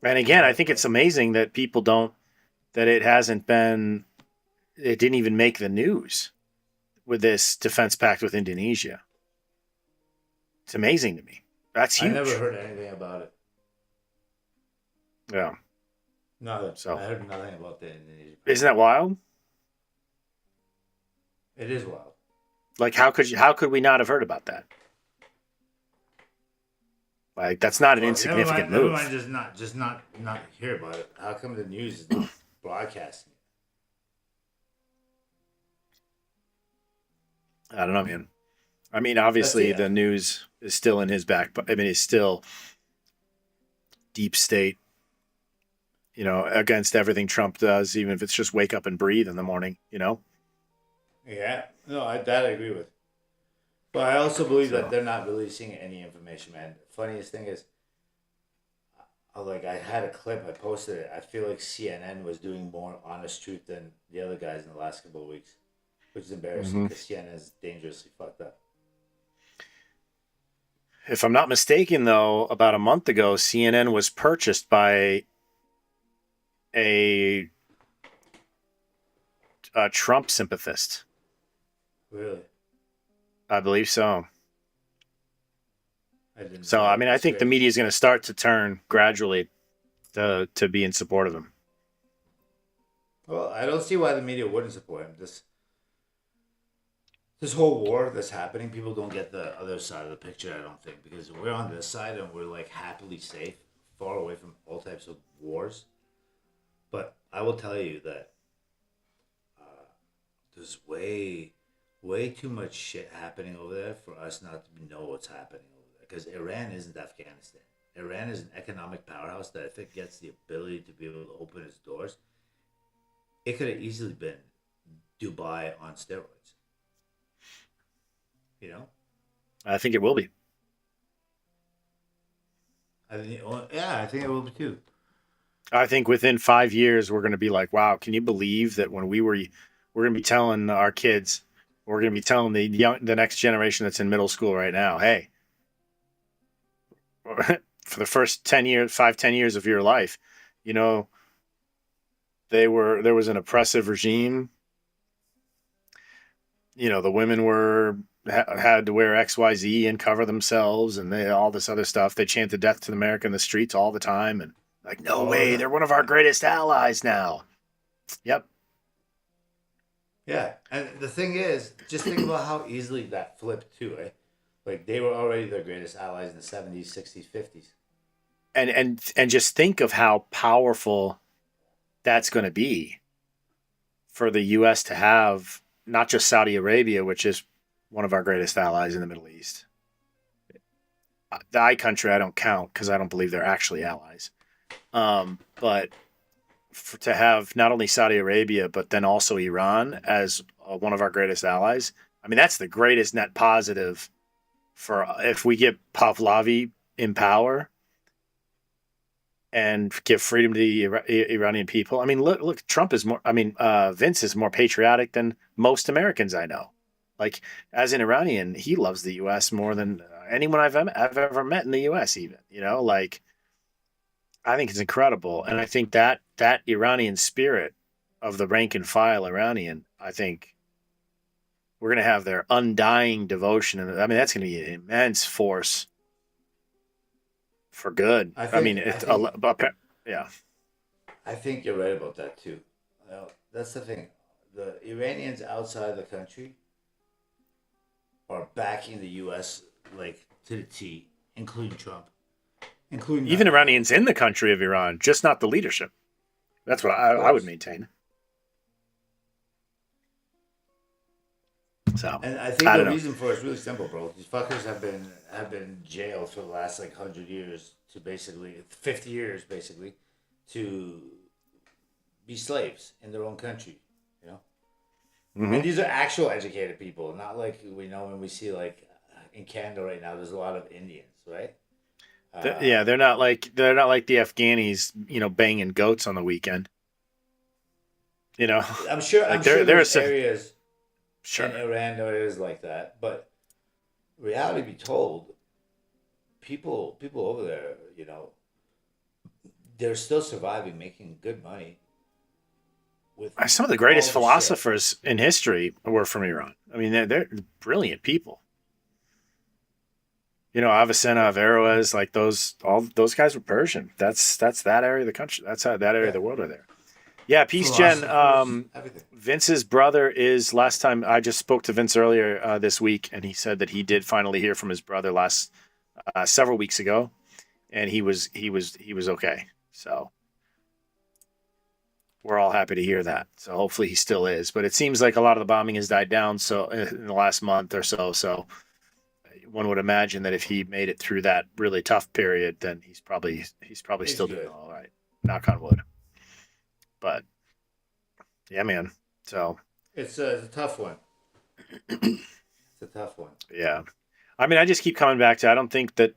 And again, I think it's amazing that it didn't even make the news with this defense pact with Indonesia. It's amazing to me. That's huge. I never heard anything about it. Yeah. No, so I heard nothing about the Indonesia. Isn't that wild? It is wild. Like, how could we not have heard about that? Like, that's not an insignificant move. Never mind, just not hear about it. How come the news is not broadcasting it? I don't know, man. I mean, obviously, the news is still in his back, but I mean, it's still deep state, against everything Trump does, even if it's just wake up and breathe in the morning, Yeah, no, that I agree with. But I also believe that they're not releasing any information, man. Funniest thing is, I had a clip, I posted it. I feel like CNN was doing more honest truth than the other guys in the last couple of weeks, which is embarrassing because CNN is dangerously fucked up. If I'm not mistaken, though, about a month ago, CNN was purchased by a Trump sympathist. Really? I believe so. I think the media is going to start to turn gradually to be in support of him. Well, I don't see why the media wouldn't support him. This whole war that's happening, people don't get the other side of the picture, I don't think, because we're on this side and we're happily safe, far away from all types of wars. But I will tell you that there's way too much shit happening over there for us not to know what's happening over there. Because Iran isn't Afghanistan. Iran is an economic powerhouse that if it gets the ability to be able to open its doors, it could have easily been Dubai on steroids. I think it will be. I think it will be too. I think within 5 years, we're going to be like, wow, can you believe that when we're going to be telling our kids, we're going to be telling the next generation that's in middle school right now, hey, for the first 10 years of your life, there was an oppressive regime. The women had to wear XYZ and cover themselves and all this other stuff. They chanted death to America in the streets all the time. And no way, they're one of our greatest allies now. Yep. Yeah. And the thing is, just think about how easily that flipped too, eh? They were already their greatest allies in the 70s, 60s, 50s. And just think of how powerful that's going to be for the U.S. to have not just Saudi Arabia, which is one of our greatest allies in the Middle East. The I country I don't count because I don't believe they're actually allies. But to have not only Saudi Arabia, but then also Iran as one of our greatest allies, I mean, that's the greatest net positive for if we get Pahlavi in power and give freedom to the Iranian people. I mean, look, Trump is more, Vince is more patriotic than most Americans I know. As an Iranian, he loves the U.S. more than anyone I've ever met in the U.S. even, I think it's incredible. And I think that Iranian spirit of the rank and file Iranian, I think we're going to have their undying devotion. And that's going to be an immense force for good. Yeah. I think you're right about that too. That's the thing. The Iranians outside the country are backing the U.S. to the T, including Trump. Even Iranians in the country of Iran, just not the leadership. That's what I would maintain. So, and I think the reason for it is really simple, bro. These fuckers have been in jail for the last 100 years to basically 50 years basically to be slaves in their own country, you know. Mm-hmm. And these are actual educated people, not like we know when we see like in Canada right now. There's a lot of Indians, right? Yeah, they're not like the Afghanis, banging goats on the weekend. I'm sure. Like I'm sure there's there's areas sure. in Iran that is like that, but reality be told, people over there, they're still surviving, making good money. With Some of the greatest philosophers in history were from Iran. I mean, they're brilliant people. Avicenna, Averroes, like all those guys were Persian. That's that area of the country. That's how that area of the world are there. Yeah, peace, Jen. Vince's brother is. Last time I just spoke to Vince earlier this week, and he said that he did finally hear from his brother last several weeks ago, and he was okay. So we're all happy to hear that. So hopefully he still is. But it seems like a lot of the bombing has died down. So in the last month or so, one would imagine that if he made it through that really tough period, then he's probably still doing all right. Knock on wood. But yeah, man. So it's a tough one. It's a tough one. Yeah, I mean, I just keep coming back to I don't think that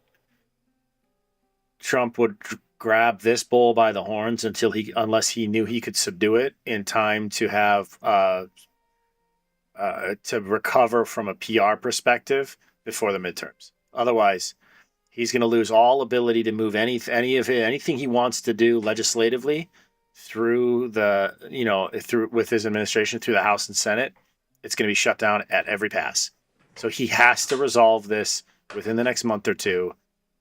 Trump would grab this bull by the horns unless he knew he could subdue it in time to have to recover from a PR perspective before the midterms. Otherwise, he's going to lose all ability to move anything he wants to do legislatively through with his administration through the House and Senate. It's going to be shut down at every pass. So he has to resolve this within the next month or two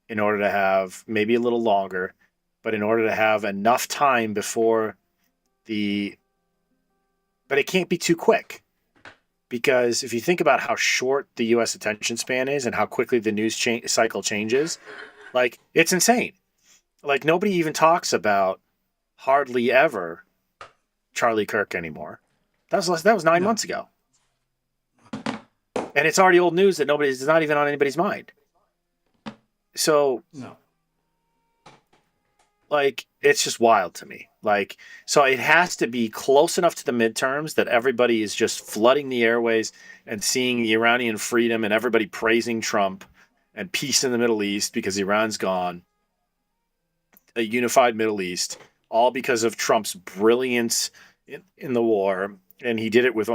in order to have maybe a little longer, but in order to have enough time before but it can't be too quick. Because if you think about how short the U.S. attention span is and how quickly the news cycle changes, like it's insane. Like nobody even talks about hardly ever Charlie Kirk anymore. That was 9 months ago, and it's already old news that it's not even on anybody's mind. So no. Like, it's just wild to me. Like, so it has to be close enough to the midterms that everybody is just flooding the airways and seeing Iranian freedom and everybody praising Trump and peace in the Middle East because Iran's gone. A unified Middle East, all because of Trump's brilliance in the war. And he did it with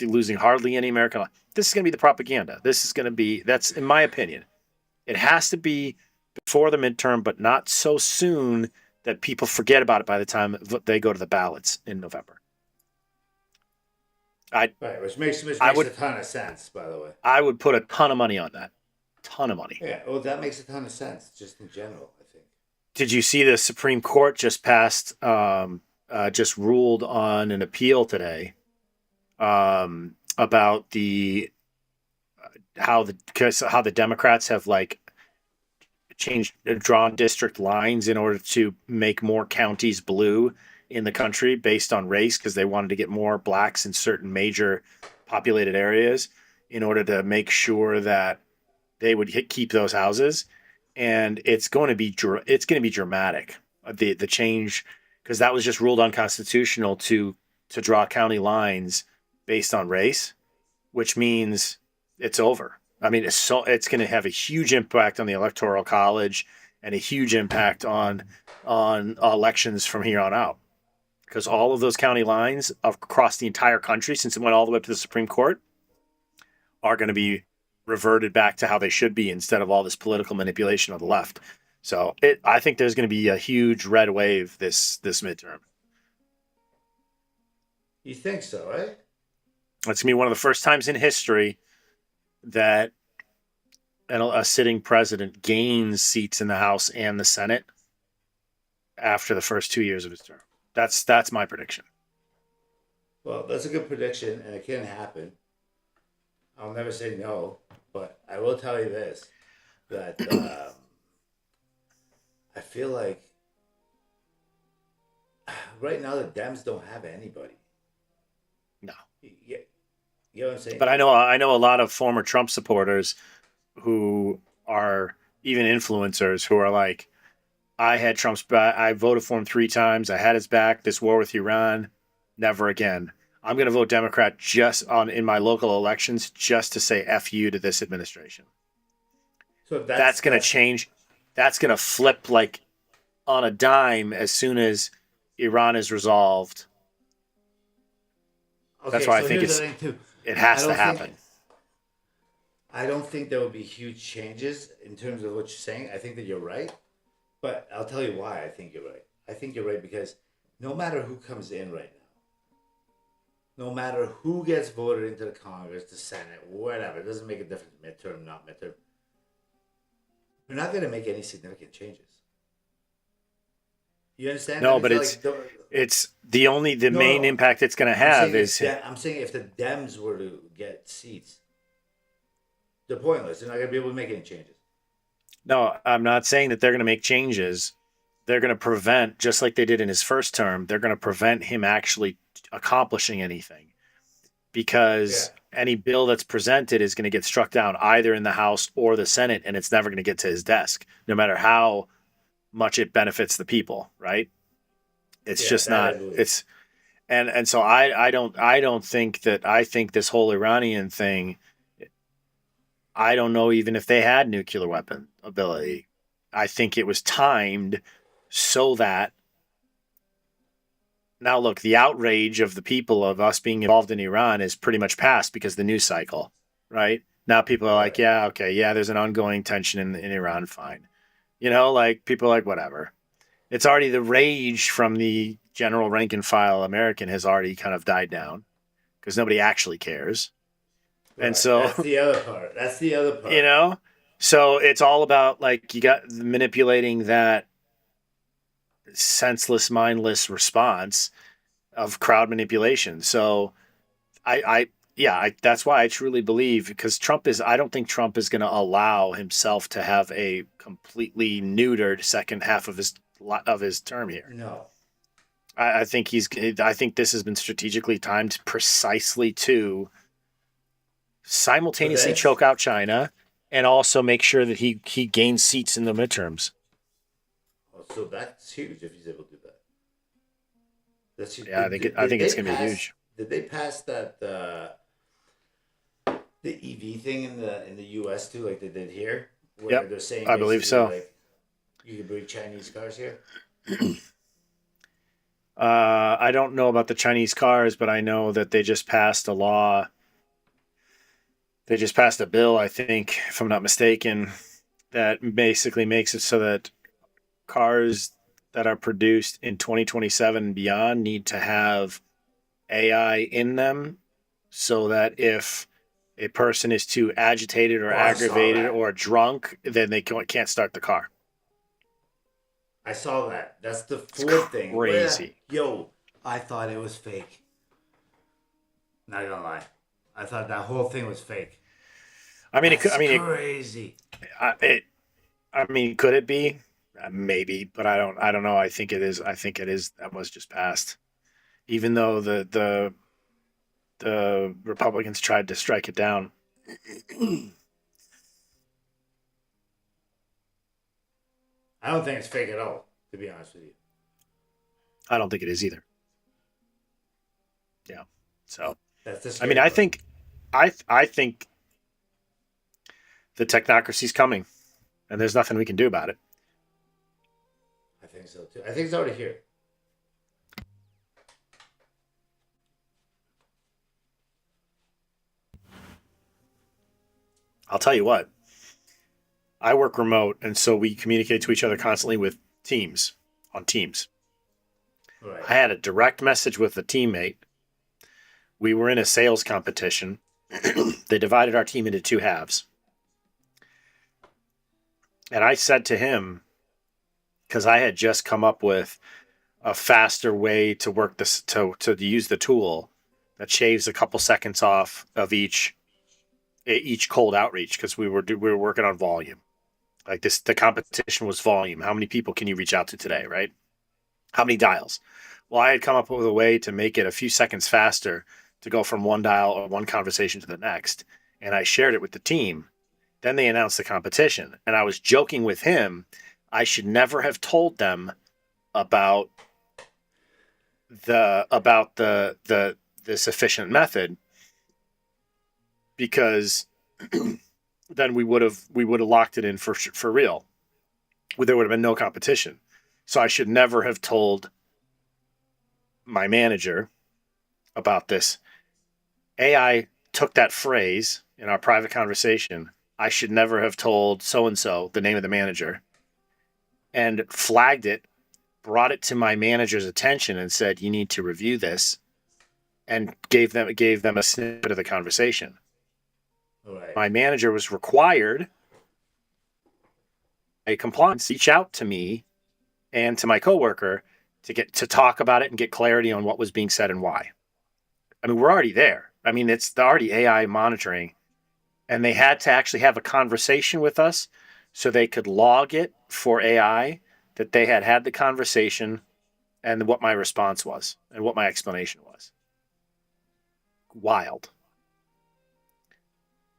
losing hardly any American life. This is going to be the propaganda. That's in my opinion. It has to be before the midterm, but not so soon that people forget about it by the time they go to the ballots in November. Which makes a ton of sense, by the way. I would put a ton of money on that. Ton of money. Yeah, well, that makes a ton of sense, just in general, I think. Did you see the Supreme Court just just ruled on an appeal today about how the Democrats have drawn district lines in order to make more counties blue in the country based on race because they wanted to get more blacks in certain major populated areas in order to make sure that they would keep those houses. And it's going to be dramatic, the change, because that was just ruled unconstitutional to draw county lines based on race, which means it's over. I mean, it's going to have a huge impact on the Electoral College and a huge impact on elections from here on out, because all of those county lines across the entire country, since it went all the way up to the Supreme Court, are going to be reverted back to how they should be instead of all this political manipulation of the left. So I think there's going to be a huge red wave this midterm. You think so, right? It's going to be one of the first times in history that a sitting president gains seats in the House and the Senate after the first 2 years of his term. That's my prediction. Well, that's a good prediction, and it can happen. I'll never say no, but I will tell you this, that I feel like right now the Dems don't have anybody. No. Yeah. You know what I'm saying? But I know a lot of former Trump supporters who are even influencers who are like, I had Trump's back. I voted for him 3 times. I had his back. This war with Iran, never again. I'm going to vote Democrat just on in my local elections just to say F you to this administration. So That's going to change. That's going to flip like on a dime as soon as Iran is resolved. Okay, That's why so I think here's the thing too. it has I to don't happen. think I don't think there will be huge changes in terms of what you're saying. I think that you're right, but I'll tell you why I think you're right. I think you're right because no matter who comes in right now, no matter who gets voted into the Congress, the Senate, whatever, it doesn't make a difference, midterm, not midterm. We're not going to make any significant changes. You understand? No, I mean, but it's the main impact it's going to have is I'm saying if the Dems were to get seats, they're pointless. They're not going to be able to make any changes. no. I'm not saying that they're going to make changes. They're going to prevent, just like they did in his first term, they're going to prevent him actually accomplishing anything because any bill that's presented is going to get struck down either in the House or the Senate, and it's never going to get to his desk, no matter how much it benefits the people, right? It's just not. It's and so I don't think that I think this whole Iranian thing. I don't know even if they had nuclear weapon ability. I think it was timed so that now look, the outrage of the people of us being involved in Iran is pretty much past because the news cycle, right? Now people are like, yeah, okay, yeah, there's an ongoing tension in Iran, fine. Like people are like, whatever. It's already the rage from the general rank and file American has already kind of died down because nobody actually cares. Right. And so that's the other part. So it's all about like you got manipulating that senseless, mindless response of crowd manipulation. So that's why I truly believe because I don't think Trump is going to allow himself to have a completely neutered second half of his term here. No. I think this has been strategically timed precisely to simultaneously choke out China and also make sure that he gains seats in the midterms. Oh, so that's huge if he's able to do that. That's huge. Yeah, I think it's going to be huge. Did they pass that the EV thing in the US too, like they did here? Where they're saying I believe so. Like, you can bring Chinese cars here. I don't know about the Chinese cars, but I know that they just passed a law. They just passed a bill, I think, if I'm not mistaken, that basically makes it so that cars that are produced in 2027 and beyond need to have AI in them so that if a person is too agitated or aggravated or drunk, then they can't start the car. I saw that. That's the Ford thing. Crazy. Yo, I thought it was fake. Not gonna lie. I thought that whole thing was fake. Crazy. Could it be? Maybe, but I don't know. I think it is. That was just passed, even though the Republicans tried to strike it down. I don't think it's fake at all, to be honest with you. I don't think it is either. Yeah. So that's the I think the technocracy's coming, and there's nothing we can do about it. I think so too. I think it's already here. I'll tell you what. I work remote, and so we communicate to each other constantly with Teams, on Teams. Right. I had a direct message with a teammate. We were in a sales competition. They divided our team into 2 halves. And I said to him, because I had just come up with a faster way to work this, to use the tool that shaves a couple seconds off of each cold outreach, because we were working on volume. Like this, the competition was volume. How many people can you reach out to today, right? How many dials? Well, I had come up with a way to make it a few seconds faster to go from one dial or one conversation to the next. And I shared it with the team. Then they announced the competition. And I was joking with him. I should never have told them about the sufficient method, because then we would have locked it in for real. There would have been no competition. So I should never have told my manager about this. AI took that phrase in our private conversation. I should never have told so-and-so, the name of the manager, and flagged it, brought it to my manager's attention and said, you need to review this, and gave them a snippet of the conversation. Right. My manager was required a compliance reach out to me and to my coworker to talk about it and get clarity on what was being said and why. I mean, we're already there. I mean, it's already AI monitoring, and they had to actually have a conversation with us so they could log it for AI that they had the conversation and what my response was and what my explanation was. Wild.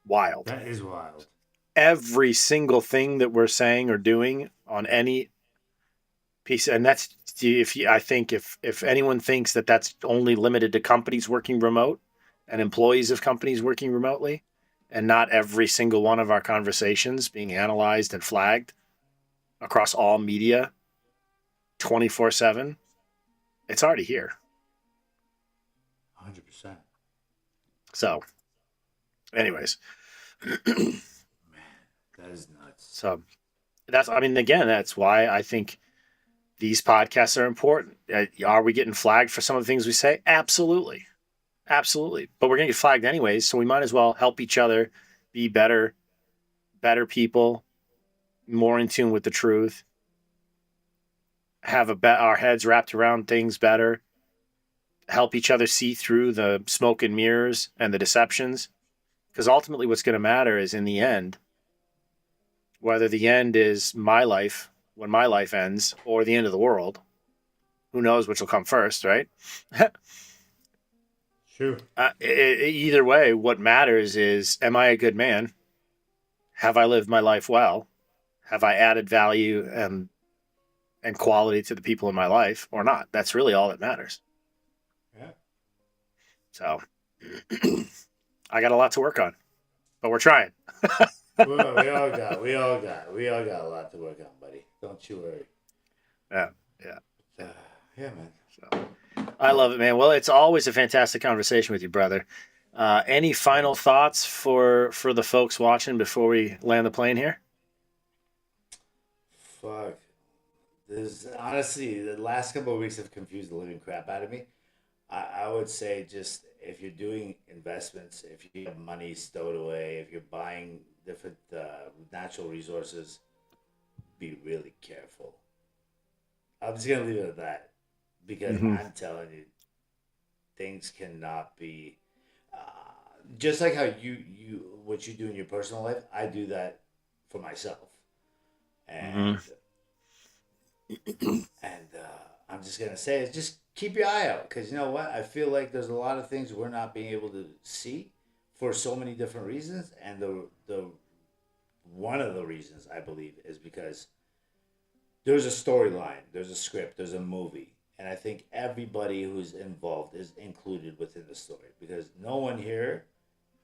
That is wild. Every single thing that we're saying or doing on any piece, and that's, I think if anyone thinks that that's only limited to companies working remote and employees of companies working remotely, and not every single one of our conversations being analyzed and flagged across all media 24/7, it's already here. 100%. So, anyways, Man, that is nuts. so that's why I think these podcasts are important. Are we getting flagged for some of the things we say? Absolutely. But we're going to get flagged anyways, so we might as well help each other be better people, more in tune with the truth, have our heads wrapped around things better, help each other see through the smoke and mirrors and the deceptions. Because ultimately what's going to matter is, in the end, whether the end is my life, when my life ends, or the end of the world, who knows which will come first, right? Sure. Either way, what matters is, am I a good man? Have I lived my life well? Have I added value and quality to the people in my life or not? That's really all that matters. Yeah. So I got a lot to work on, but we're trying. Well, we all got a lot to work on, buddy. Don't you worry. Yeah. Yeah, man. So I love it, man. Well, it's always a fantastic conversation with you, brother. Any final thoughts for the folks watching before we land the plane here? Fuck. There's honestly, the last couple of weeks have confused the living crap out of me. I would say, just if you're doing investments, if you have money stowed away, if you're buying different natural resources, be really careful. I'm just gonna leave it at that, because I'm telling you, things cannot be just like how what you do in your personal life. I do that for myself, and I'm just gonna say is, just keep your eye out, because you know what? I feel like there's a lot of things we're not being able to see for so many different reasons, and the one of the reasons, I believe, is because there's a storyline, there's a script, there's a movie, and I think everybody who's involved is included within the story, because no one here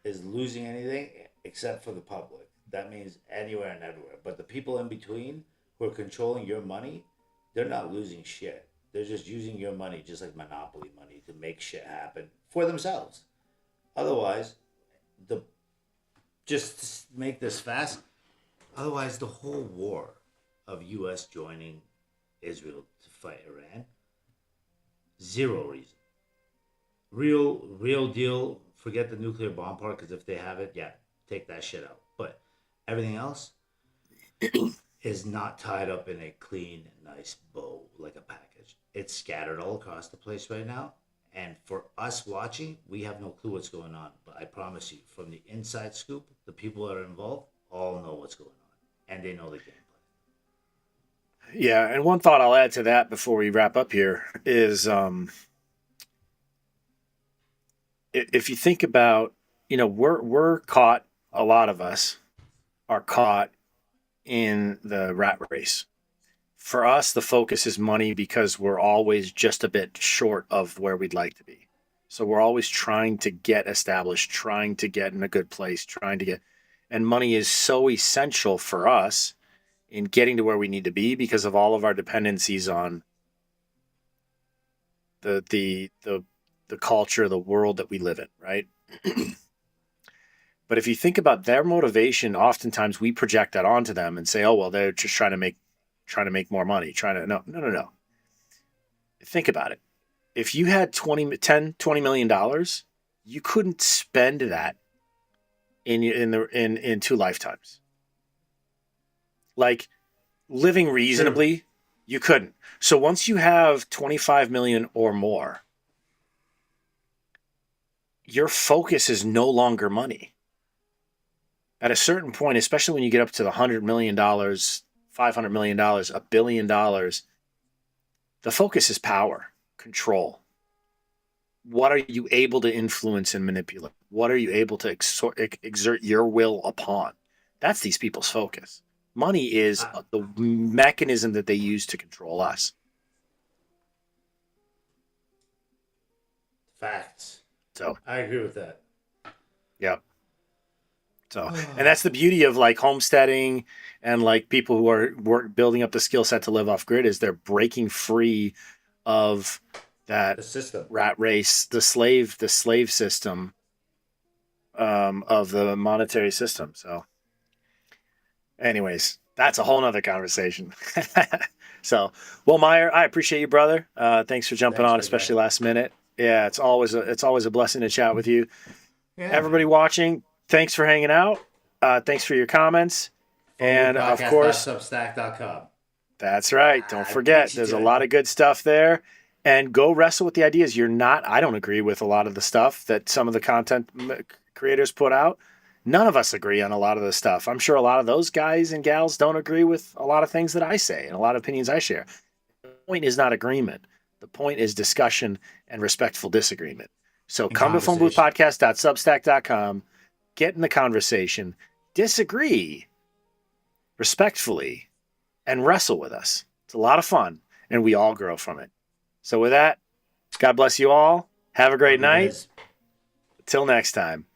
is losing anything except for the public. That means anywhere and everywhere. But the people in between who are controlling your money, they're not losing shit. They're just using your money just like monopoly money to make shit happen for themselves. Otherwise, just to make this fast, otherwise the whole war of U.S. joining Israel to fight Iran, zero reason. Real deal. Forget the nuclear bomb part, because if they have it, yeah, take that shit out. But everything else is not tied up in a clean, nice bow like a package. It's scattered all across the place right now. And for us watching, we have no clue what's going on. But I promise you, from the inside scoop, the people that are involved all know what's going on. And they know the game plan. Yeah, and one thought I'll add to that before we wrap up here is, if you think about, we're caught, a lot of us are caught in the rat race. For us, the focus is money because we're always just a bit short of where we'd like to be. So we're always trying to get established, trying to get in a good place, and money is so essential for us in getting to where we need to be because of all of our dependencies on the culture, the world that we live in, right? But if you think about their motivation, oftentimes we project that onto them and say, "Oh, well, they're just trying to make more money, no. Think about it. If you had $20 million, you couldn't spend that in 2 lifetimes. Like living reasonably, you couldn't. So once you have 25 million or more, your focus is no longer money. At a certain point, especially when you get up to the $100 million, $500 million, $1 billion, the focus is power, control. What are you able to influence and manipulate? What are you able to exert your will upon? That's these people's focus. Money is the mechanism that they use to control us. Facts. So I agree with that. Yep. So, and that's the beauty of like homesteading and like people who are building up the skill set to live off grid is they're breaking free of that The system. rat race, the slave system of the monetary system. So anyways, that's a whole nother conversation. So, well, Myer, I appreciate you, brother. Thanks for jumping on, especially last minute. Yeah, it's always a blessing to chat with you. Yeah, everybody watching, thanks for hanging out. Thanks for your comments. And of course, Substack.com. That's right. Don't forget, there's a lot of good stuff there. And go wrestle with the ideas. I don't agree with a lot of the stuff that some of the content creators put out. None of us agree on a lot of the stuff. I'm sure a lot of those guys and gals don't agree with a lot of things that I say and a lot of opinions I share. The point is not agreement. The point is discussion and respectful disagreement. So come to phoneboothpodcast.substack.com, get in the conversation, disagree respectfully, and wrestle with us. It's a lot of fun, and we all grow from it. So with that, God bless you all. Have a great night. Until next time.